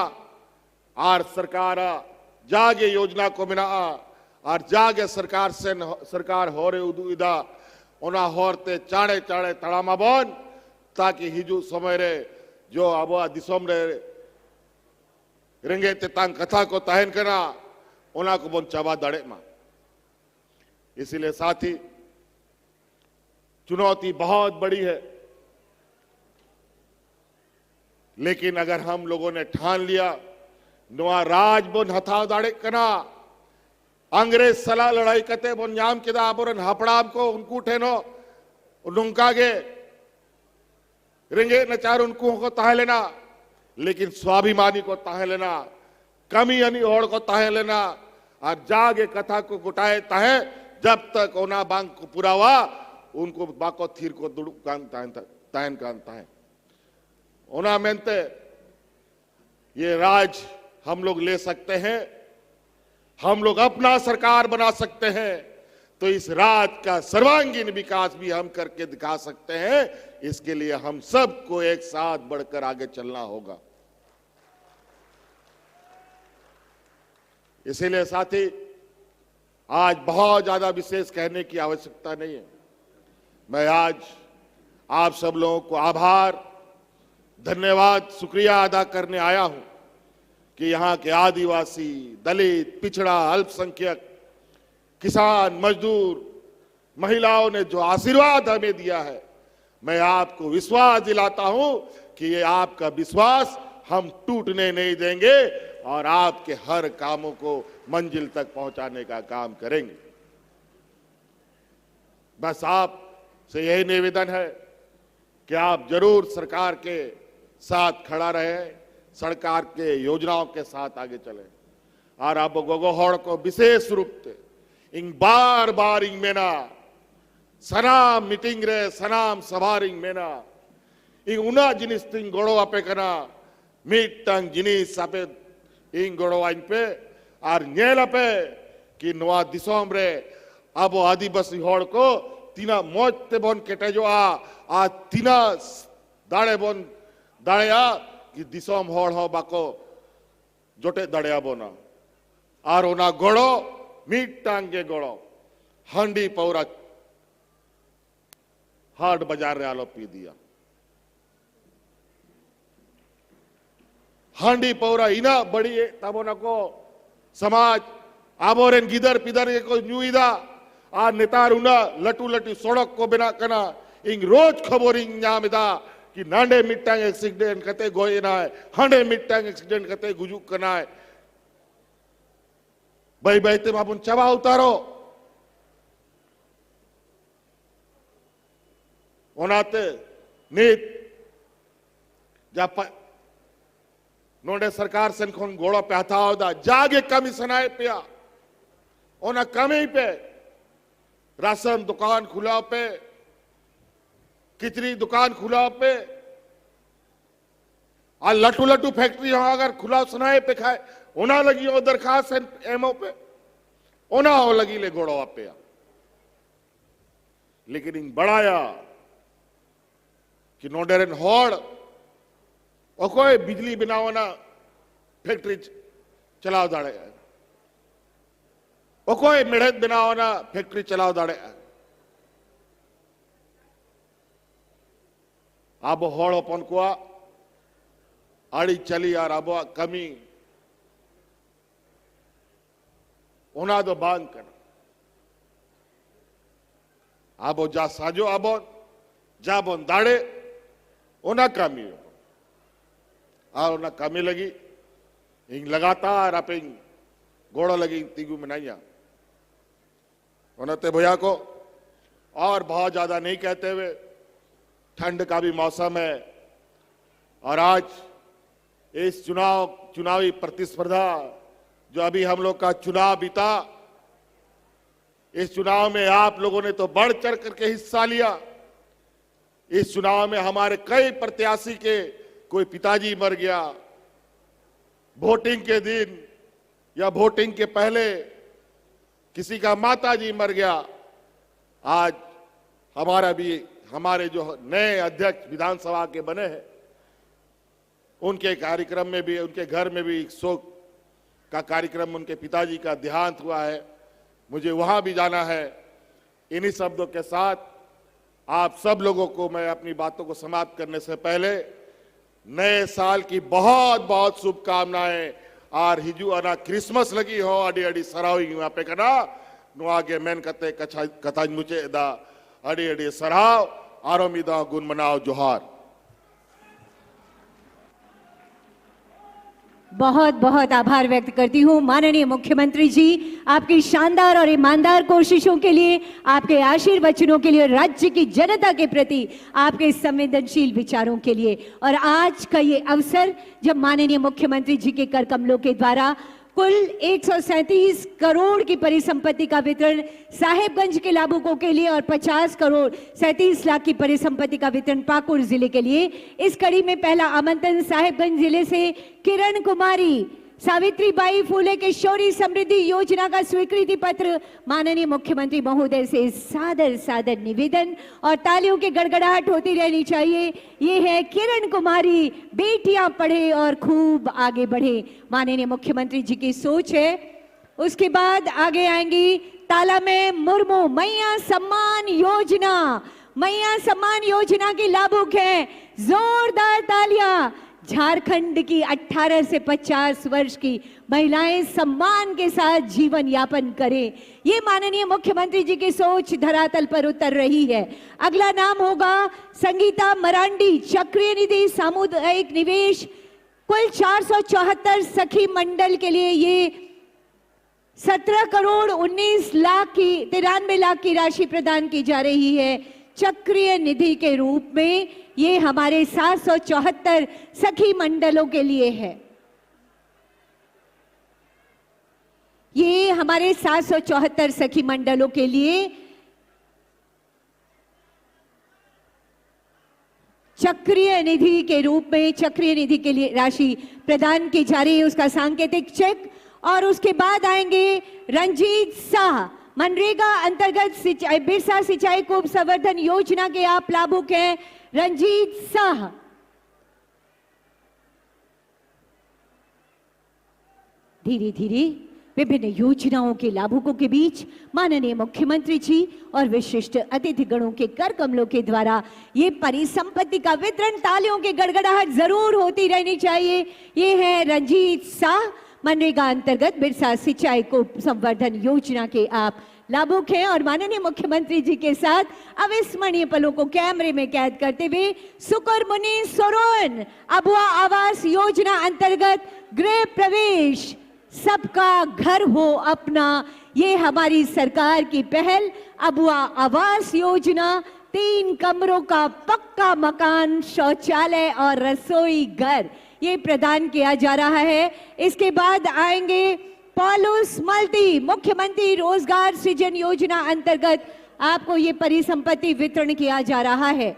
आर सरकार जागे योजना को बिना और जागे सरकार से सरकार हो रे उदा ओना होरते चाड़े चाड़े तड़ामा बन ताकि हिजू समय रे जो आबुआ दिसोम रे रेंगे ते तांग कथा को तहन करना ओना को बन चाबा दड़े मा। इसीलिए साथी, चुनौती बहुत बड़ी है, लेकिन अगर हम लोगों ने ठान लिया नुआ राज बोन हथाव दाड़े कना अंग्रेज सला लड़ाई कते बोन जाम किदा आबोरन हपड़ाम को उनको ठेनो उनका गे रेंगे नचार उनको को ताहे लेना, लेकिन स्वाभिमानी को ताहे लेना, कमी यानी और को ताहे लेना और जागे कथा को गुटाए ताहे जब तक ओना बांग को पुरावा उनको बाको थीर को दुड़ तायन कांता है ओना मेनते ये राज हम लोग ले सकते हैं, हम लोग अपना सरकार बना सकते हैं, तो इस राज का सर्वांगीण विकास भी हम करके दिखा सकते हैं। इसके लिए हम सबको एक साथ बढ़कर आगे चलना होगा। इसीलिए साथी, आज बहुत ज्यादा विशेष कहने की आवश्यकता नहीं है। मैं आज आप सब लोगों को आभार धन्यवाद शुक्रिया अदा करने आया हूं कि यहाँ के आदिवासी दलित पिछड़ा अल्पसंख्यक किसान मजदूर महिलाओं ने जो आशीर्वाद हमें दिया है, मैं आपको विश्वास दिलाता हूं कि ये आपका विश्वास हम टूटने नहीं देंगे और आपके हर कामों को मंजिल तक पहुंचाने का काम करेंगे। बस आप से यही निवेदन है कि आप जरूर सरकार के साथ खड़ा रहे, सरकार के योजनाओं के साथ आगे चले और अब गोगोहड़ को विशेष रूप से इंग बार बार इंग मेना सनाम मीटिंग रे सनाम सभारिंग मेना इंग उना जिनिस तिंग गोड़ो आपे कना मीटंग जिनिस आपे इंग गोड़ो आइन पे और नेल आपे कि नवा दिसोम रे अब आदिवासी हड़ को तीना मोजते बोन केटे जो आ तीना दाड़े बोन दाड़ेया कि दिसोम हड़ हो बाको जोटे दाड़ेया बोना और ओना गोड़ो मीटांगे गोड़ो हंडी पौरा हाट बाजार रे आलो पी दिया हांडी पौरा इना बड़ी तबोना को समाज आबोरेन गिदर पिदर ये को न्यूइदा आ नेतार उना लटू लटू सड़क को बिना कना इंग रोज खबर इंग नामिदा कि नांडे मिट्टांग एक्सीडेंट कते गोयना है हंडे मिट्टांग एक्सीडेंट कते गुजू कना है भाई भाई ते बापुन चबा उतारो ओनाते नीत जा नोडे सरकार सेन खोन घोड़ो पे हथावदा जागे कमीशन आए पिया ओना कमी पे राशन दुकान खुला पे किचरी दुकान खुला पे आ लटू लटू फैक्ट्री अगर खुला सुनाए पे खाए ओना लगी ओ दरखास्त एमओ पे ओना हो लगी ले घोड़ो पे लेकिन इन बढ़ाया कि नोडेरन होड़ और कोई बिजली बनावना फैक्ट्री चलाव दाड़े और कोई मेहनत बनावना फैक्ट्री चलाव दाड़े अब होड़ अपन को आड़ी चली यार अब कमी ओना दो बांग कर अब जा साजो अब जा बोन दाड़े ओना कमी और कमी लगी इंग लगातार आप घोड़ा लगी तीगू मनाइया उन्होंने भैया को और बहुत ज्यादा नहीं कहते हुए ठंड का भी मौसम है और आज इस चुनावी प्रतिस्पर्धा जो अभी हम लोग का चुनाव बीता इस चुनाव में आप लोगों ने तो बढ़ चढ़ करके हिस्सा लिया इस चुनाव में हमारे कई प्रत्याशी के कोई पिताजी मर गया वोटिंग के दिन या वोटिंग के पहले किसी का माताजी मर गया आज हमारे जो नए अध्यक्ष विधानसभा के बने हैं उनके कार्यक्रम में भी उनके घर में भी शोक का कार्यक्रम उनके पिताजी का देहांत हुआ है मुझे वहां भी जाना है इन्हीं शब्दों के साथ आप सब लोगों को मैं अपनी बातों को समाप्त करने से पहले नए साल की बहुत बहुत शुभकामनाएं और हिजू अना क्रिसमस लगी हो अड़ी अड़ी सरावी वहां पे कना नु आगे मेन कते कथा मुचे दा अड़ी अड़ी सराव आरोमिदा गुण मनाओ जोहार बहुत बहुत आभार व्यक्त करती हूँ माननीय मुख्यमंत्री जी आपकी शानदार और ईमानदार कोशिशों के लिए आपके आशीर्वचनों के लिए राज्य की जनता के प्रति आपके संवेदनशील विचारों के लिए और आज का ये अवसर जब माननीय मुख्यमंत्री जी के कर कमलों के द्वारा कुल 137 करोड़ की परिसंपत्ति का वितरण साहेबगंज के लाभुकों के लिए और 50 करोड़ 37 लाख की परिसंपत्ति का वितरण पाकुड़ जिले के लिए इस कड़ी में पहला आमंत्रण साहेबगंज जिले से किरण कुमारी सावित्रीबाई फूले किशोरी समृद्धि योजना का स्वीकृति पत्र माननीय मुख्यमंत्री महोदय से सादर सादर निवेदन और तालियों की गड़गड़ाहट होती रहनी चाहिए ये है किरण कुमारी बेटियां पढ़े और खूब आगे बढ़े माननीय मुख्यमंत्री जी की सोच है उसके बाद आगे आएंगी ताला में मुर्मू मैया सम्मान योजना की लाभुक है जोरदार तालियां झारखंड की 18 से 50 वर्ष की महिलाएं सम्मान के साथ जीवन यापन करें ये माननीय मुख्यमंत्री जी की सोच धरातल पर उतर रही है अगला नाम होगा संगीता मरांडी चक्रीय निधि सामुदायिक निवेश कुल 474 सखी मंडल के लिए ये 17 करोड़ 19 लाख की 93 लाख की राशि प्रदान की जा रही है चक्रीय निधि के रूप में ये हमारे 774 सखी मंडलों के लिए है ये हमारे 774 सखी मंडलों के लिए चक्रीय निधि के रूप में चक्रीय निधि के लिए राशि प्रदान की जा रही है उसका सांकेतिक चेक और उसके बाद आएंगे रंजीत शाह मनरेगा अंतर्गत बिरसा सिंचाई कूप संवर्धन योजना के आप लाभुक हैं रंजीत शाह धीरे धीरे विभिन्न योजनाओं के लाभुकों के बीच माननीय मुख्यमंत्री जी और विशिष्ट अतिथि गणों के कर कमलों के द्वारा ये परिसंपत्ति का वितरण तालियों की गड़गड़ाहट जरूर होती रहनी चाहिए ये है रंजीत शाह मनरेगा अंतर्गत बिरसा सिंचाई को संवर्धन योजना के आप लाभुक हैं और माननीय मुख्यमंत्री जी के साथ अविस्मरणीय पलों को कैमरे में कैद करते हुए सुकर मुनि सोरोन अबुआ आवास योजना अंतर्गत गृह प्रवेश सबका घर हो अपना, ये हमारी सरकार की पहल। अबुआ आवास योजना 3 कमरों का पक्का मकान, शौचालय और रसोई घर ये प्रदान किया जा रहा है। इसके बाद आएंगे पॉलुस मल्टी मुख्यमंत्री रोजगार सृजन योजना अंतर्गत आपको ये परिसंपत्ति वितरण किया जा रहा है।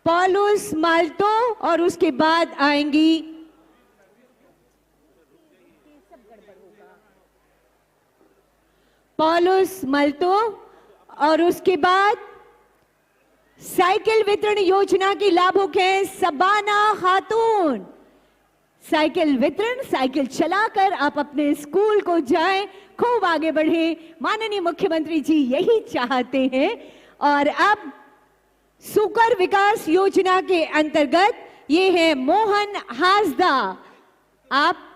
पॉलुस माल्टो और उसके बाद आएंगी पॉलुस मल्टो और उसके बाद साइकिल वितरण योजना की लाभुक है सबाना खातून। साइकिल वितरण, साइकिल चलाकर आप अपने स्कूल को जाएं, खूब आगे बढ़े, माननीय मुख्यमंत्री जी यही चाहते हैं। और अब सुकर विकास योजना के अंतर्गत ये है मोहन हासदा। आप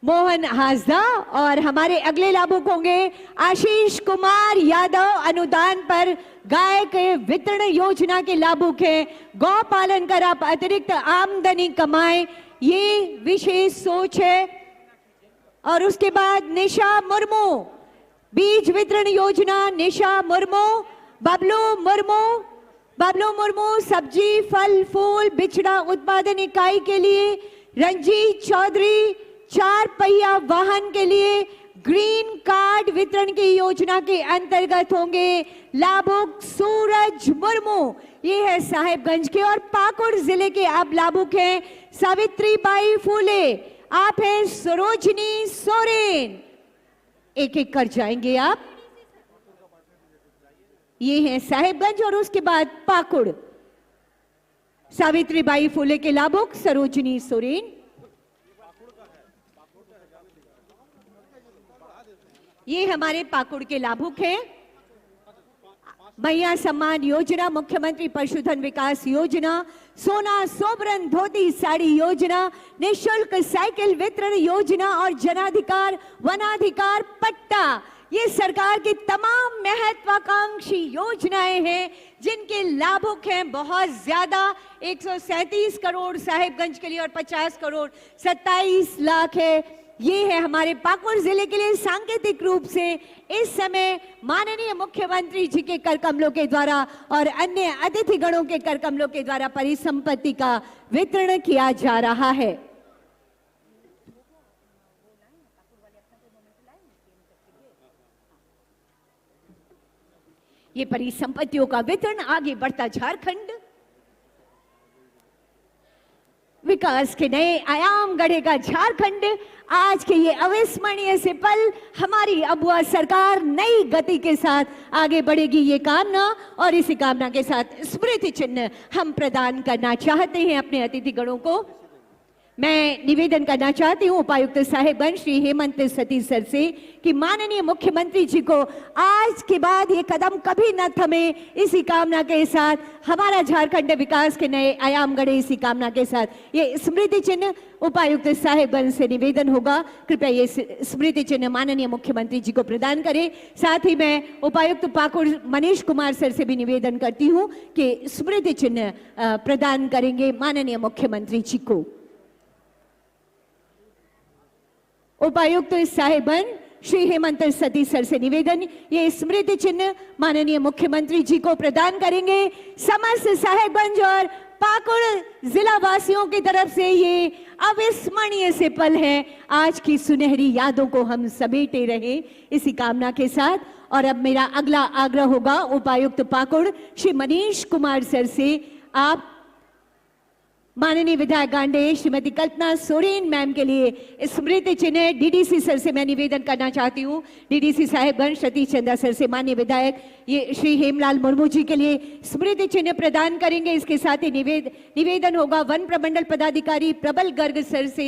मोहन हासदा और हमारे अगले लाभुक होंगे आशीष कुमार यादव। अनुदान पर गाय के वितरण योजना के लाभुक हैं। गौ पालन कर आप अतिरिक्त आमदनी कमाएं, ये विशेष सोच है। और उसके बाद निशा मुर्मू बीज वितरण योजना, निशा मुर्मू। बबलू मुर्मू सब्जी फल फूल बिचड़ा उत्पादन इकाई के लिए। रंजीत चौधरी 4 पहिया वाहन के लिए ग्रीन कार्ड वितरण की योजना के अंतर्गत होंगे लाभुक सूरज मुर्मू, ये है साहेबगंज के। और पाकुड़ जिले के आप लाभुक हैं सावित्रीबाई फूले, आप हैं सरोजनी सोरेन। एक एक कर जाएंगे आप। ये है साहेबगंज और उसके बाद पाकुड़। सावित्रीबाई फूले के लाभुक सरोजनी सोरेन। ये हमारे पाकुड़ के लाभुक हैं। मैया सम्मान योजना, मुख्यमंत्री पशुधन विकास योजना, सोना सोबरन धोती साड़ी योजना, निःशुल्क साइकिल वितरण योजना और जनाधिकार वनाधिकार पट्टा, ये सरकार की तमाम महत्वाकांक्षी योजनाएं हैं जिनके लाभुक हैं बहुत ज्यादा। 137 करोड़ साहेबगंज के लिए और 50 करोड़ 27 लाख है। ये है हमारे पाकुड़ जिले के लिए सांकेतिक रूप से इस समय माननीय मुख्यमंत्री जी के कर कमलों के द्वारा और अन्य अतिथिगणों के कर कमलों के द्वारा परिसंपत्ति का वितरण किया जा रहा है। ये परिसंपत्तियों का वितरण आगे बढ़ता झारखंड विकास के नए आयाम गढ़ेगा झारखंड। आज के ये अविस्मरणीय से पल हमारी अबुआ सरकार नई गति के साथ आगे बढ़ेगी, ये कामना। और इसी कामना के साथ स्मृति चिन्ह हम प्रदान करना चाहते हैं अपने अतिथिगणों को। मैं निवेदन करना चाहती हूँ उपायुक्त साहेबगंज श्री हेमंत सतीश सर से कि माननीय मुख्यमंत्री जी को आज के बाद ये कदम कभी न थमे, इसी कामना के साथ हमारा झारखंड विकास के नए आयाम गढ़े, इसी कामना के साथ ये स्मृति चिन्ह उपायुक्त साहेबगंज से निवेदन होगा, कृपया ये स्मृति चिन्ह माननीय मुख्यमंत्री जी को प्रदान करें। साथ ही मैं उपायुक्त पाकुड़ मनीष कुमार सर से भी निवेदन करती हूँ कि स्मृति चिन्ह प्रदान करेंगे माननीय मुख्यमंत्री जी को। उपायुक्त साहेबगंज श्री हेमंत सतीश सर से निवेदन, ये स्मृति चिन्ह माननीय मुख्यमंत्री जी को प्रदान करेंगे। समस्त साहेबगंज और पाकुड़ जिला वासियों की तरफ से ये अविस्मरणीय से पल है, आज की सुनहरी यादों को हम समेटे रहे, इसी कामना के साथ। और अब मेरा अगला आग्रह होगा उपायुक्त पाकुड़ श्री मनीष कुमार सर से, आप माननीय विधायक गांडे श्रीमती कल्पना सोरेन मैम के लिए स्मृति चिन्ह डीडीसी सर से मैं निवेदन करना चाहती हूँ। डीडीसी साहेबगंज सतीश चंद्रा सर से माननीय विधायक ये श्री हेमलाल मुर्मू जी के लिए स्मृति चिन्ह प्रदान करेंगे। इसके साथ ही निवेदन होगा वन प्रमंडल पदाधिकारी प्रबल गर्ग सर से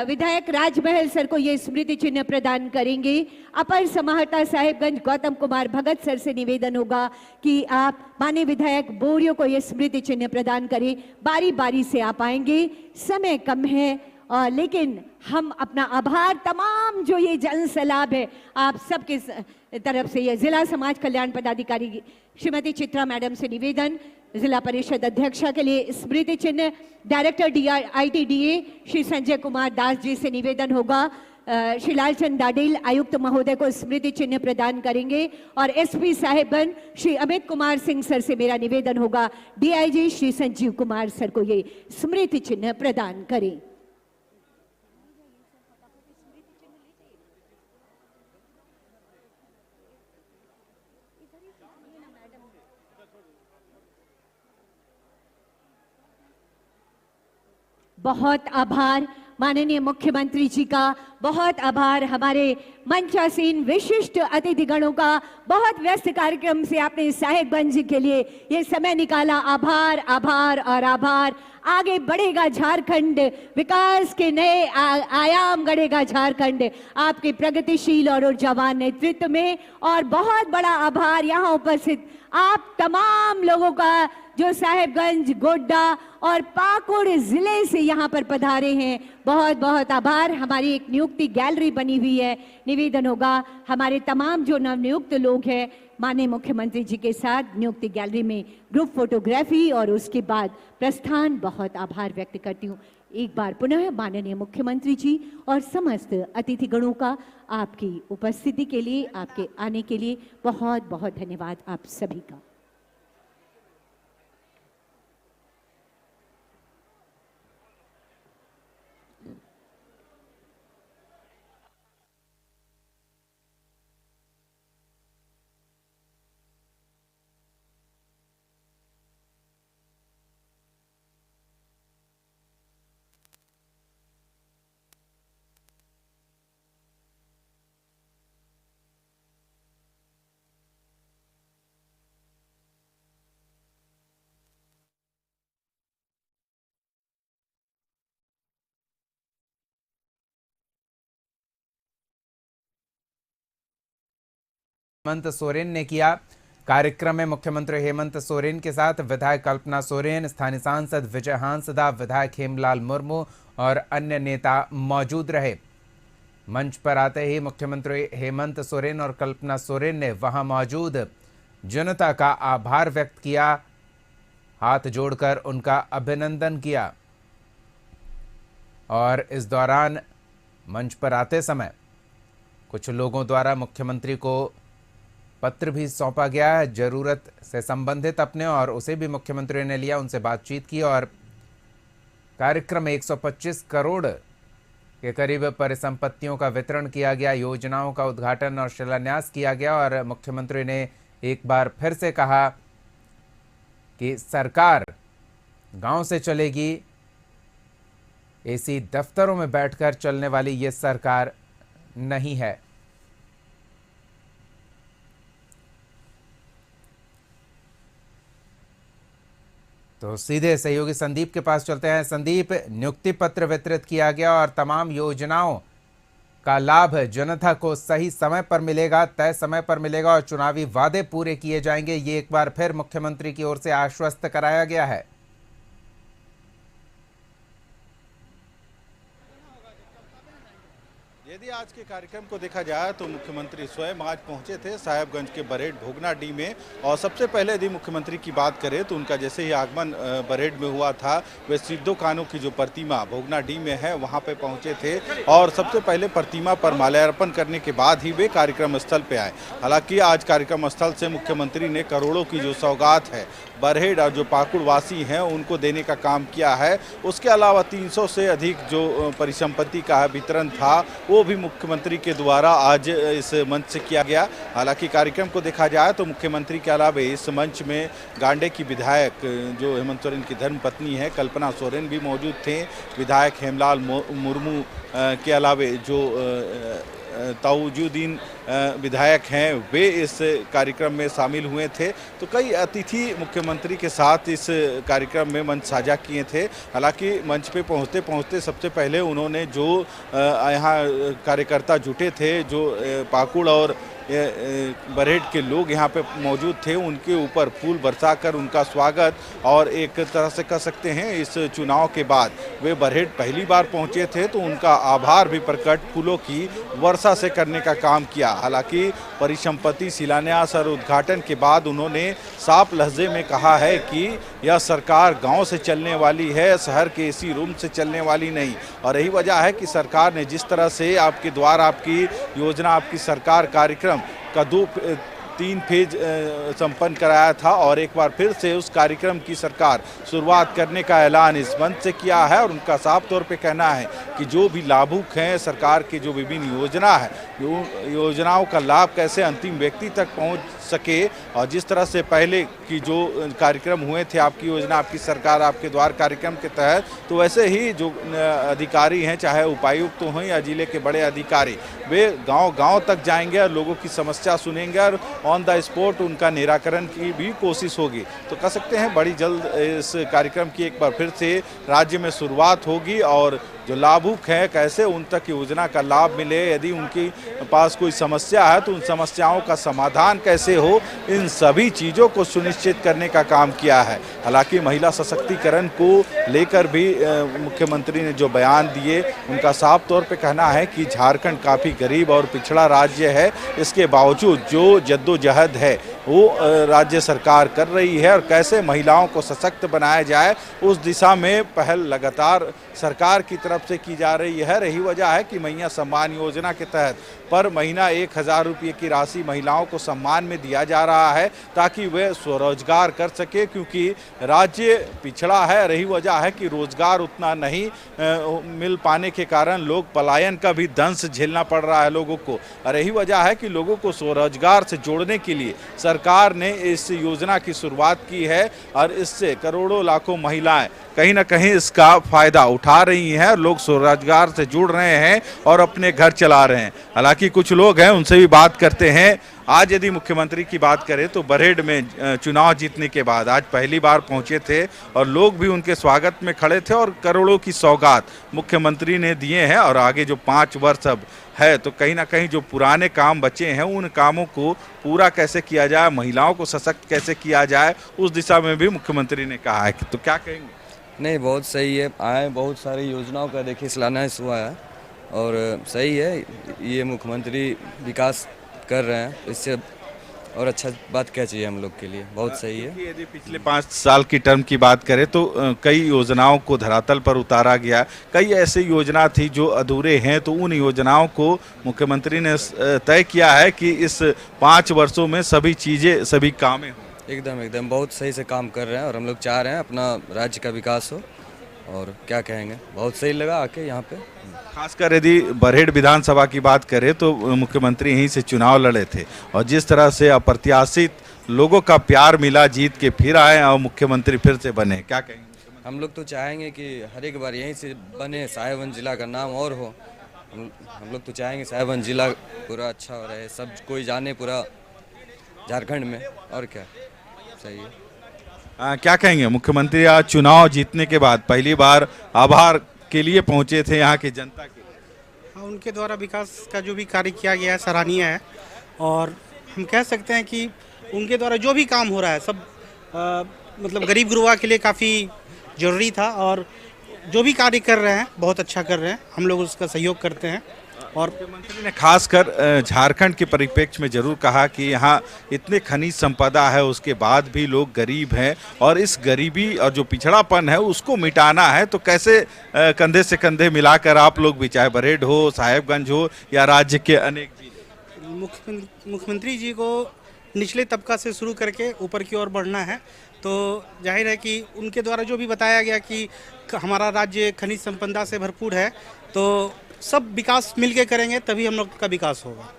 विधायक राजमहल सर को ये स्मृति चिन्ह प्रदान करेंगे। अपर समाहर्ता साहेबगंज गौतम कुमार भगत सर से निवेदन होगा कि आप माननीय विधायक बोरियो को ये स्मृति चिन्ह प्रदान करें। बारी बारी से आप आएंगे, समय कम है और लेकिन हम अपना आभार तमाम जो ये जन सैलाब है आप सबके तरफ से ये जिला समाज कल्याण पदाधिकारी श्रीमती चित्रा मैडम से निवेदन। जिला परिषद अध्यक्षा के लिए स्मृति चिन्ह डायरेक्टर ITDA श्री संजय कुमार दास जी से निवेदन होगा। श्री लालचंद डाडेल आयुक्त महोदय को स्मृति चिन्ह प्रदान करेंगे और SP साहेबगंज श्री अमित कुमार सिंह सर से मेरा निवेदन होगा DIG श्री संजीव कुमार सर को ये स्मृति चिन्ह प्रदान करें। बहुत आभार माननीय मुख्यमंत्री जी का, बहुत आभार हमारे मंचासीन विशिष्ट अतिथिगणों का। बहुत व्यस्त कार्यक्रम से आपने साहेबगंज के लिए ये समय निकाला। आभार आभार और आभार। आगे बढ़ेगा झारखंड, विकास के नए आयाम गढ़ेगा झारखंड आपके प्रगतिशील और ऊर्जावान नेतृत्व में। और बहुत बड़ा आभार यहाँ उपस्थित आप तमाम लोगों का जो साहेबगंज, गोड्डा और पाकुड़ जिले से यहाँ पर पधारे हैं। बहुत बहुत आभार। हमारी एक नियुक्ति गैलरी बनी हुई है, निवेदन होगा हमारे तमाम जो नवनियुक्त लोग हैं माननीय मुख्यमंत्री जी के साथ नियुक्ति गैलरी में ग्रुप फोटोग्राफी और उसके बाद प्रस्थान। बहुत आभार व्यक्त करती हूँ एक बार पुनः माननीय मुख्यमंत्री जी और समस्त अतिथिगणों का आपकी उपस्थिति के लिए, आपके आने के लिए बहुत बहुत धन्यवाद आप सभी का। हेमंत सोरेन ने किया। कार्यक्रम में मुख्यमंत्री हेमंत सोरेन के साथ विधायक कल्पना सोरेन, स्थानीय सांसद विजय हांसदा, विधायक हेमलाल मुर्मू और अन्य नेता मौजूद रहे। मंच पर आते ही मुख्यमंत्री हेमंत सोरेन और कल्पना सोरेन ने वहां मौजूद जनता का आभार व्यक्त किया, हाथ जोड़कर उनका अभिनंदन किया। और इस दौरान मंच पर आते समय कुछ लोगों द्वारा मुख्यमंत्री को पत्र भी सौंपा गया है जरूरत से संबंधित अपने, और उसे भी मुख्यमंत्री ने लिया, उनसे बातचीत की और कार्यक्रम में 125 करोड़ के करीब परिसंपत्तियों का वितरण किया गया, योजनाओं का उद्घाटन और शिलान्यास किया गया। और मुख्यमंत्री ने एक बार फिर से कहा कि सरकार गांव से चलेगी, एसी दफ्तरों में बैठकर चलने वाली ये सरकार नहीं है। तो सीधे सहयोगी संदीप के पास चलते हैं। संदीप, नियुक्ति पत्र वितरित किया गया और तमाम योजनाओं का लाभ जनता को सही समय पर मिलेगा, तय समय पर मिलेगा और चुनावी वादे पूरे किए जाएंगे, ये एक बार फिर मुख्यमंत्री की ओर से आश्वस्त कराया गया है। यदि आज के कार्यक्रम को देखा जाए तो मुख्यमंत्री स्वयं आज पहुंचे थे साहेबगंज के बरहेट भोगनाडीह में। और सबसे पहले यदि मुख्यमंत्री की बात करें तो उनका जैसे ही आगमन बरहेट में हुआ था, वे सिद्धो कान्हू की जो प्रतिमा भोगनाडीह में है वहां पे पहुंचे थे और सबसे पहले प्रतिमा पर माल्यार्पण करने के बाद ही वे कार्यक्रम स्थल पे आए। हालांकि आज कार्यक्रम स्थल से मुख्यमंत्री ने करोड़ों की जो सौगात है बरहेड़ और जो पाकुड़ वासी हैं उनको देने का काम किया है। उसके अलावा 300 से अधिक जो परिसंपत्ति का वितरण था वो भी मुख्यमंत्री के द्वारा आज इस मंच से किया गया। हालांकि कार्यक्रम को देखा जाए तो मुख्यमंत्री के अलावा इस मंच में गांडे की विधायक जो हेमंत सोरेन की धर्मपत्नी है कल्पना सोरेन भी मौजूद थे। विधायक हेमलाल मुर्मू के अलावा जो ताउजुद्दीन विधायक हैं वे इस कार्यक्रम में शामिल हुए थे। तो कई अतिथि मुख्यमंत्री के साथ इस कार्यक्रम में मंच साझा किए थे। हालांकि मंच पे पहुंचते पहुंचते सबसे पहले उन्होंने जो यहाँ कार्यकर्ता जुटे थे, जो पाकुड़ और बरहेड़ के लोग यहाँ पे मौजूद थे, उनके ऊपर फूल बरसाकर उनका स्वागत और एक तरह से कह सकते हैं इस चुनाव के बाद वे बरहेड़ पहली बार पहुँचे थे तो उनका आभार भी प्रकट फूलों की वर्षा से करने का काम किया। हालांकि परिसंपत्ति शिलान्यास और उद्घाटन के बाद उन्होंने साफ लहजे में कहा है कि यह सरकार गांव से चलने वाली है, शहर के एसी रूम से चलने वाली नहीं। और यही वजह है कि सरकार ने जिस तरह से आपके द्वारा आपकी योजना आपकी सरकार कार्यक्रम का 3 फेज संपन्न कराया था और एक बार फिर से उस कार्यक्रम की सरकार शुरुआत करने का ऐलान इस मंच से किया है। और उनका साफ तौर पे कहना है कि जो भी लाभुक हैं सरकार के जो विभिन्न योजना है, योजनाओं का लाभ कैसे अंतिम व्यक्ति तक पहुंच सके। और जिस तरह से पहले की जो कार्यक्रम हुए थे आपकी योजना आपकी सरकार आपके द्वार कार्यक्रम के तहत, तो वैसे ही जो अधिकारी हैं चाहे उपायुक्त हों या जिले के बड़े अधिकारी, वे गांव-गांव तक जाएंगे और लोगों की समस्या सुनेंगे और ऑन द स्पॉट उनका निराकरण की भी कोशिश होगी। तो कह सकते हैं बड़ी जल्द इस कार्यक्रम की एक बार फिर से राज्य में शुरुआत होगी और जो लाभुक हैं कैसे उन तक योजना का लाभ मिले, यदि उनके पास कोई समस्या है तो उन समस्याओं का समाधान कैसे हो, इन सभी चीज़ों को सुनिश्चित करने का काम किया है। हालांकि महिला सशक्तिकरण को लेकर भी मुख्यमंत्री ने जो बयान दिए, उनका साफ तौर पे कहना है कि झारखंड काफ़ी गरीब और पिछड़ा राज्य है, इसके बावजूद जो जद्दोजहद है वो राज्य सरकार कर रही है और कैसे महिलाओं को सशक्त बनाया जाए उस दिशा में पहल लगातार सरकार की तरफ से की जा रही है। यही वजह है कि मैया सम्मान योजना के तहत पर महीना 1000 रुपये की राशि महिलाओं को सम्मान में दिया जा रहा है ताकि वे स्वरोजगार कर सके, क्योंकि राज्य पिछड़ा है। यही वजह है कि रोजगार उतना नहीं मिल पाने के कारण लोग पलायन का भी दंश झेलना पड़ रहा है लोगों को। और यही वजह है कि लोगों को स्वरोजगार से जोड़ने के लिए सरकार ने इस योजना की शुरुआत की है और इससे करोड़ों लाखों महिलाएं कहीं ना कहीं इसका फायदा उठा रही हैं और लोग स्वरोजगार से जुड़ रहे हैं और अपने घर चला रहे हैं। हालांकि कुछ लोग हैं उनसे भी बात करते हैं। आज यदि मुख्यमंत्री की बात करें तो बरहेड़ में चुनाव जीतने के बाद आज पहली बार पहुंचे थे और लोग भी उनके स्वागत में खड़े थे और करोड़ों की सौगात मुख्यमंत्री ने दिए हैं। और आगे जो 5 वर्ष अब है तो कहीं ना कहीं जो पुराने काम बचे हैं उन कामों को पूरा कैसे किया जाए, महिलाओं को सशक्त कैसे किया जाए, उस दिशा में भी मुख्यमंत्री ने कहा है। तो क्या कहेंगे? नहीं, बहुत सही है। आए बहुत सारी योजनाओं का देखिए शिलान्यास हुआ है और सही है, ये मुख्यमंत्री विकास कर रहे हैं, इससे और अच्छा बात क्या चाहिए हम लोग के लिए, बहुत सही है। यदि पिछले 5 साल की टर्म की बात करें तो कई योजनाओं को धरातल पर उतारा गया, कई ऐसी योजना थी जो अधूरे हैं, तो उन योजनाओं को मुख्यमंत्री ने तय किया है कि इस 5 वर्षों में सभी चीज़ें सभी कामें हों। एकदम बहुत सही से काम कर रहे हैं और हम लोग चाह रहे हैं अपना राज्य का विकास हो। और क्या कहेंगे, बहुत सही लगा आके यहाँ पे। खासकर यदि बरहेड़ विधानसभा की बात करें तो मुख्यमंत्री यहीं से चुनाव लड़े थे और जिस तरह से अप्रत्याशित लोगों का प्यार मिला, जीत के फिर आए और मुख्यमंत्री फिर से बने, क्या कहेंगे? हम लोग तो चाहेंगे कि हर एक बार यहीं से बने, साहेबगंज जिला का नाम और हो। हम लोग तो चाहेंगे साहेबगंज जिला पूरा अच्छा हो रहे, सब कोई जाने पूरा झारखंड में, और क्या सही है। क्या कहेंगे मुख्यमंत्री आज चुनाव जीतने के बाद पहली बार आभार के लिए पहुंचे थे यहाँ की जनता के? हाँ, उनके द्वारा विकास का जो भी कार्य किया गया है सराहनीय है और हम कह सकते हैं कि उनके द्वारा जो भी काम हो रहा है सब मतलब गरीब गुरुआ के लिए काफ़ी ज़रूरी था और जो भी कार्य कर रहे हैं बहुत अच्छा कर रहे हैं, हम लोग उसका सहयोग करते हैं। और मुख्यमंत्री ने खासकर झारखंड के परिप्रेक्ष्य में जरूर कहा कि यहाँ इतने खनिज संपदा है उसके बाद भी लोग गरीब हैं और इस गरीबी और जो पिछड़ापन है उसको मिटाना है, तो कैसे कंधे से कंधे मिलाकर आप लोग भी, चाहे बरहेड़ हो, साहेबगंज हो या राज्य के अनेक जिले। मुख्यमंत्री जी को निचले तबका से शुरू करके ऊपर की ओर बढ़ना है तो जाहिर है कि उनके द्वारा जो भी बताया गया कि हमारा राज्य खनिज संपदा से भरपूर है, तो सब विकास मिलके करेंगे तभी हम लोग का विकास होगा।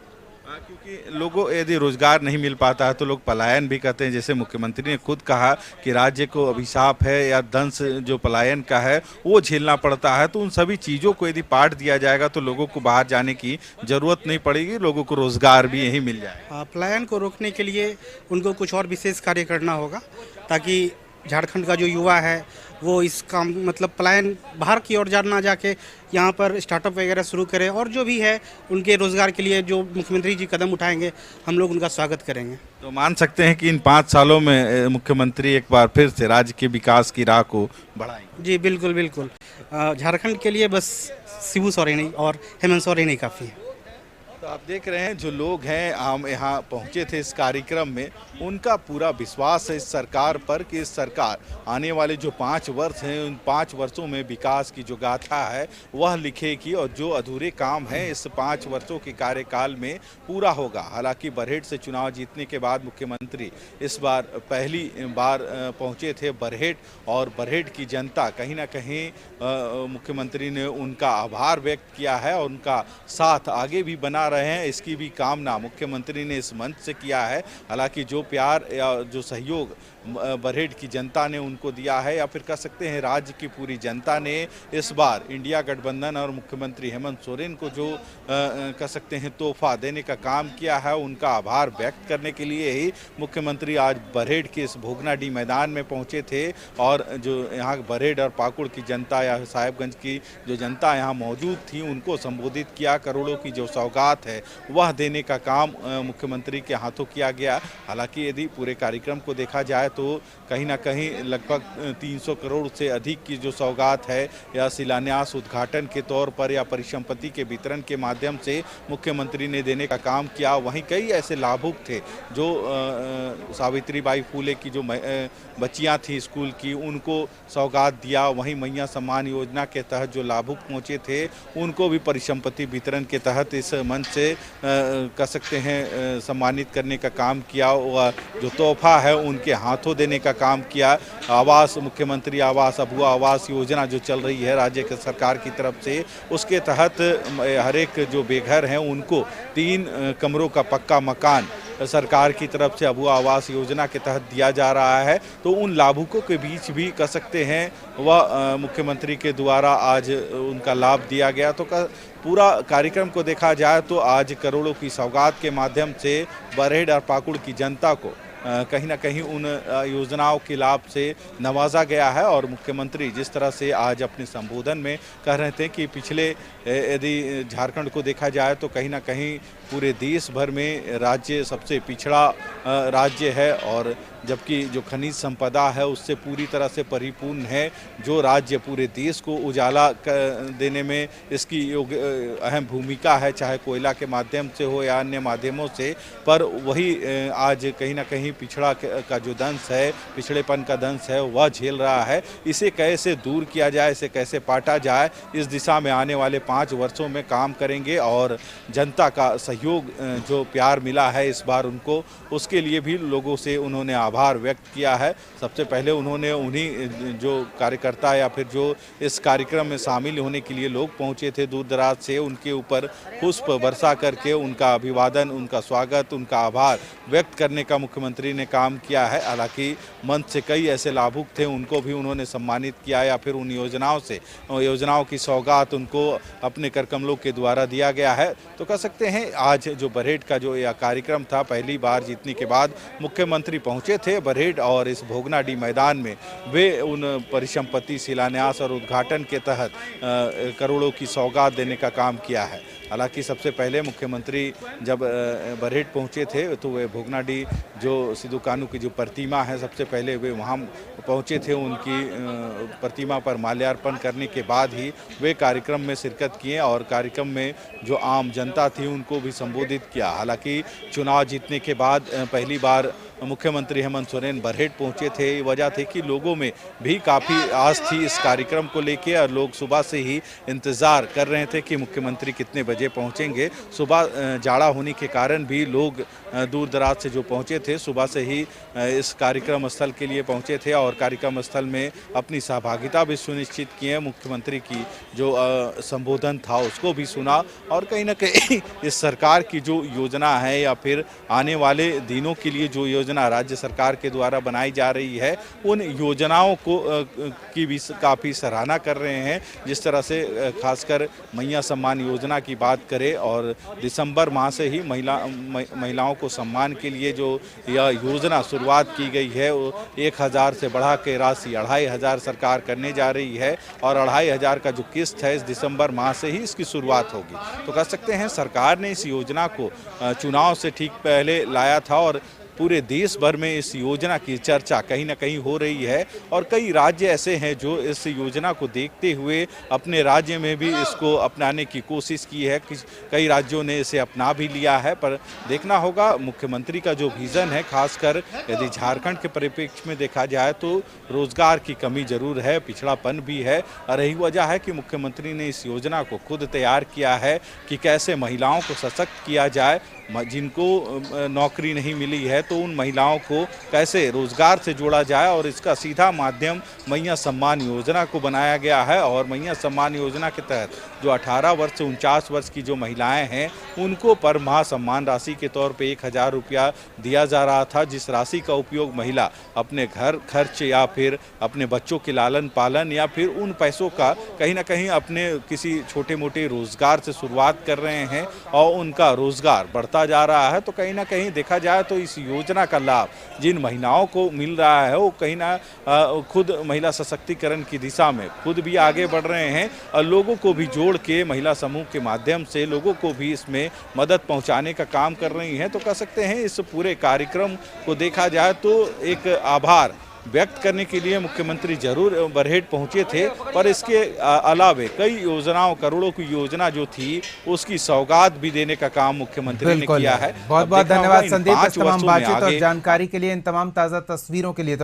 क्योंकि लोगों यदि रोजगार नहीं मिल पाता है तो लोग पलायन भी करते हैं। जैसे मुख्यमंत्री ने खुद कहा कि राज्य को अभिशाप है या दंश जो पलायन का है वो झेलना पड़ता है, तो उन सभी चीज़ों को यदि पाठ दिया जाएगा तो लोगों को बाहर जाने की ज़रूरत नहीं पड़ेगी, लोगों को रोजगार भी यहीं मिल जाएगा। पलायन को रोकने के लिए उनको कुछ और विशेष कार्य करना होगा ताकि झारखंड का जो युवा है वो इस काम मतलब पलायन बाहर की ओर ना जाके यहाँ पर स्टार्टअप वगैरह शुरू करें, और जो भी है उनके रोज़गार के लिए जो मुख्यमंत्री जी कदम उठाएंगे हम लोग उनका स्वागत करेंगे। तो मान सकते हैं कि इन 5 सालों में मुख्यमंत्री एक बार फिर से राज्य के विकास की राह को बढ़ाएंगे। जी बिल्कुल बिल्कुल, झारखंड के लिए बस शिबू सोरेन नहीं और हेमंत सोरेन ही काफ़ी है। तो आप देख रहे हैं जो लोग हैं हम यहाँ पहुँचे थे इस कार्यक्रम में, उनका पूरा विश्वास है इस सरकार पर कि इस सरकार आने वाले जो 5 वर्ष हैं उन 5 वर्षों में विकास की जो गाथा है वह लिखेगी और जो अधूरे काम हैं इस 5 वर्षों के कार्यकाल में पूरा होगा। हालांकि बरहेट से चुनाव जीतने के बाद मुख्यमंत्री इस बार पहली बार पहुँचे थे बरहेट, और बरहेट की जनता कहीं ना कहीं मुख्यमंत्री ने उनका आभार व्यक्त किया है और उनका साथ आगे भी बना रहे हैं, इसकी भी कामना मुख्यमंत्री ने इस मंच से किया है। हालांकि जो प्यार या जो सहयोग बरहेट की जनता ने उनको दिया है या फिर कह सकते हैं राज्य की पूरी जनता ने इस बार इंडिया गठबंधन और मुख्यमंत्री हेमंत सोरेन को जो कह सकते हैं तोहफा देने का काम किया है, उनका आभार व्यक्त करने के लिए ही मुख्यमंत्री आज बरहेट के इस भोगनाडीह मैदान में पहुंचे थे। और जो यहाँ बरहेट और पाकुड़ की जनता या साहेबगंज की जो जनता यहाँ मौजूद थी उनको संबोधित किया। करोड़ों की जो सौगात है वह देने का काम मुख्यमंत्री के हाथों किया गया। हालांकि यदि पूरे कार्यक्रम को देखा जाए तो कहीं ना कहीं लगभग 300 करोड़ से अधिक की जो सौगात है या शिलान्यास उद्घाटन के तौर पर या परिसंपत्ति के वितरण के माध्यम से मुख्यमंत्री ने देने का काम किया। वहीं कई ऐसे लाभुक थे जो सावित्रीबाई फूले की जो बच्चियां थी स्कूल की, उनको सौगात दिया। वहीं मैया सम्मान योजना के तहत जो लाभुक पहुंचे थे उनको भी परिसंपत्ति वितरण के तहत इस मंच से कह सकते हैं सम्मानित करने का काम किया। जो तोहफा है उनके हाथों देने का काम किया। आवास, मुख्यमंत्री आवास, अबुआ आवास योजना जो चल रही है राज्य के सरकार की तरफ से, उसके तहत हर एक जो बेघर हैं उनको 3 कमरों का पक्का मकान सरकार की तरफ से अबुआ आवास योजना के तहत दिया जा रहा है। तो उन लाभुकों के बीच भी कह सकते हैं वह मुख्यमंत्री के द्वारा आज उनका लाभ दिया गया। तो पूरा कार्यक्रम को देखा जाए तो आज करोड़ों की सौगात के माध्यम से बरहेट और पाकुड़ की जनता को कहीं ना कहीं उन योजनाओं के लाभ से नवाजा गया है। और मुख्यमंत्री जिस तरह से आज अपने संबोधन में कह रहे थे कि पिछले यदि झारखंड को देखा जाए तो कहीं ना कहीं पूरे देश भर में राज्य सबसे पिछड़ा राज्य है, और जबकि जो खनिज संपदा है उससे पूरी तरह से परिपूर्ण है। जो राज्य पूरे देश को उजाला देने में इसकी अहम भूमिका है, चाहे कोयला के माध्यम से हो या अन्य माध्यमों से, पर वही आज कहीं ना कहीं पिछड़ा का जो दंश है, पिछड़ेपन का दंश है वह झेल रहा है। इसे कैसे दूर किया जाए, इसे कैसे पाटा जाए, इस दिशा में आने वाले 5 वर्षों में काम करेंगे। और जनता का सहयोग जो प्यार मिला है इस बार उनको, उसके लिए भी लोगों से उन्होंने आभार व्यक्त किया है। सबसे पहले उन्होंने उन्हीं जो कार्यकर्ता या फिर जो इस कार्यक्रम में शामिल होने के लिए लोग पहुंचे थे दूर दराज से, उनके ऊपर पुष्प बरसा करके उनका अभिवादन, उनका स्वागत, उनका आभार व्यक्त करने का मुख्यमंत्री ने काम किया है। हालांकि मंच से कई ऐसे लाभुक थे उनको भी उन्होंने सम्मानित किया या फिर उन योजनाओं की सौगात उनको अपने करकमलों के द्वारा दिया गया है। तो कह सकते हैं आज जो बरहेट का जो यह कार्यक्रम था, पहली बार जीतने के बाद मुख्यमंत्री पहुंचे थे बरहेट और इस भोगनाडीह मैदान में वे उन परिसंपत्ति शिलान्यास और उद्घाटन के तहत करोड़ों की सौगात देने का काम किया है। हालांकि सबसे पहले मुख्यमंत्री जब बरहेट पहुंचे थे तो वे भोगनाडीह जो सिद्धू कान्हू की जो प्रतिमा है, सबसे पहले वे वहां पहुंचे थे। उनकी प्रतिमा पर माल्यार्पण करने के बाद ही वे कार्यक्रम में शिरकत किए और कार्यक्रम में जो आम जनता थी उनको भी संबोधित किया। हालांकि चुनाव जीतने के बाद पहली बार मुख्यमंत्री हेमंत सोरेन बरहेट पहुंचे थे। वजह थी कि लोगों में भी काफ़ी आस थी इस कार्यक्रम को लेके और लोग सुबह से ही इंतज़ार कर रहे थे कि मुख्यमंत्री कितने बजे पहुंचेंगे। सुबह जाड़ा होने के कारण भी लोग दूर दराज से जो पहुंचे थे सुबह से ही इस कार्यक्रम स्थल के लिए पहुंचे थे और कार्यक्रम स्थल में अपनी सहभागिता भी सुनिश्चित किए। मुख्यमंत्री की जो संबोधन था उसको भी सुना और कहीं ना कहीं इस सरकार की जो योजना है या फिर आने वाले दिनों के लिए जो योजना राज्य सरकार के द्वारा बनाई जा रही है उन योजनाओं को की भी काफ़ी सराहना कर रहे हैं। जिस तरह से खासकर मैया सम्मान योजना की बात करें और दिसंबर माह से ही महिलाओं को सम्मान के लिए जो यह योजना शुरुआत की गई है वो 1000 से बढ़ा के राशि 2500 सरकार करने जा रही है और 2500 का जो किस्त है इस दिसंबर माह से ही इसकी शुरुआत होगी। तो कह सकते हैं सरकार ने इस योजना को चुनाव से ठीक पहले लाया था और पूरे देश भर में इस योजना की चर्चा कहीं ना कहीं हो रही है और कई राज्य ऐसे हैं जो इस योजना को देखते हुए अपने राज्य में भी इसको अपनाने की कोशिश की है। कई राज्यों ने इसे अपना भी लिया है, पर देखना होगा मुख्यमंत्री का जो विज़न है। खासकर यदि झारखंड के परिप्रेक्ष्य में देखा जाए तो रोजगार की कमी जरूर है, पिछड़ापन भी है और यही वजह है कि मुख्यमंत्री ने इस योजना को खुद तैयार किया है कि कैसे महिलाओं को सशक्त किया जाए। जिनको नौकरी नहीं मिली है तो उन महिलाओं को कैसे रोजगार से जोड़ा जाए और इसका सीधा माध्यम मैया सम्मान योजना को बनाया गया है। और मैया सम्मान योजना के तहत जो 18 वर्ष से 49 वर्ष की जो महिलाएं हैं उनको पर माह सम्मान राशि के तौर पे 1000 रुपया दिया जा रहा था, जिस राशि का उपयोग महिला अपने घर खर्च या फिर अपने बच्चों के लालन पालन या फिर उन पैसों का कहीं ना कहीं अपने किसी छोटे मोटे रोजगार से शुरुआत कर रहे हैं और उनका रोजगार बढ़ता जा रहा है। तो कहीं ना कहीं देखा जाए तो इस योजना का लाभ जिन महिलाओं को मिल रहा है वो कहीं ना खुद महिला सशक्तिकरण की दिशा में खुद भी आगे बढ़ रहे हैं और लोगों को भी जोड़ के महिला समूह के माध्यम से लोगों को भी इसमें मदद पहुंचाने का काम कर रही हैं। तो कह सकते हैं इस पूरे कार्यक्रम को देखा जाए तो एक आभार व्यक्त करने के लिए मुख्यमंत्री जरूर बरहेट पहुंचे थे, पर इसके अलावे कई योजनाओं करोड़ों की योजना जो थी उसकी सौगात भी देने का काम मुख्यमंत्री ने किया है। बहुत बहुत धन्यवाद संदीप इस तमाम बातचीत और जानकारी के लिए, इन तमाम ताज़ा तस्वीरों के लिए।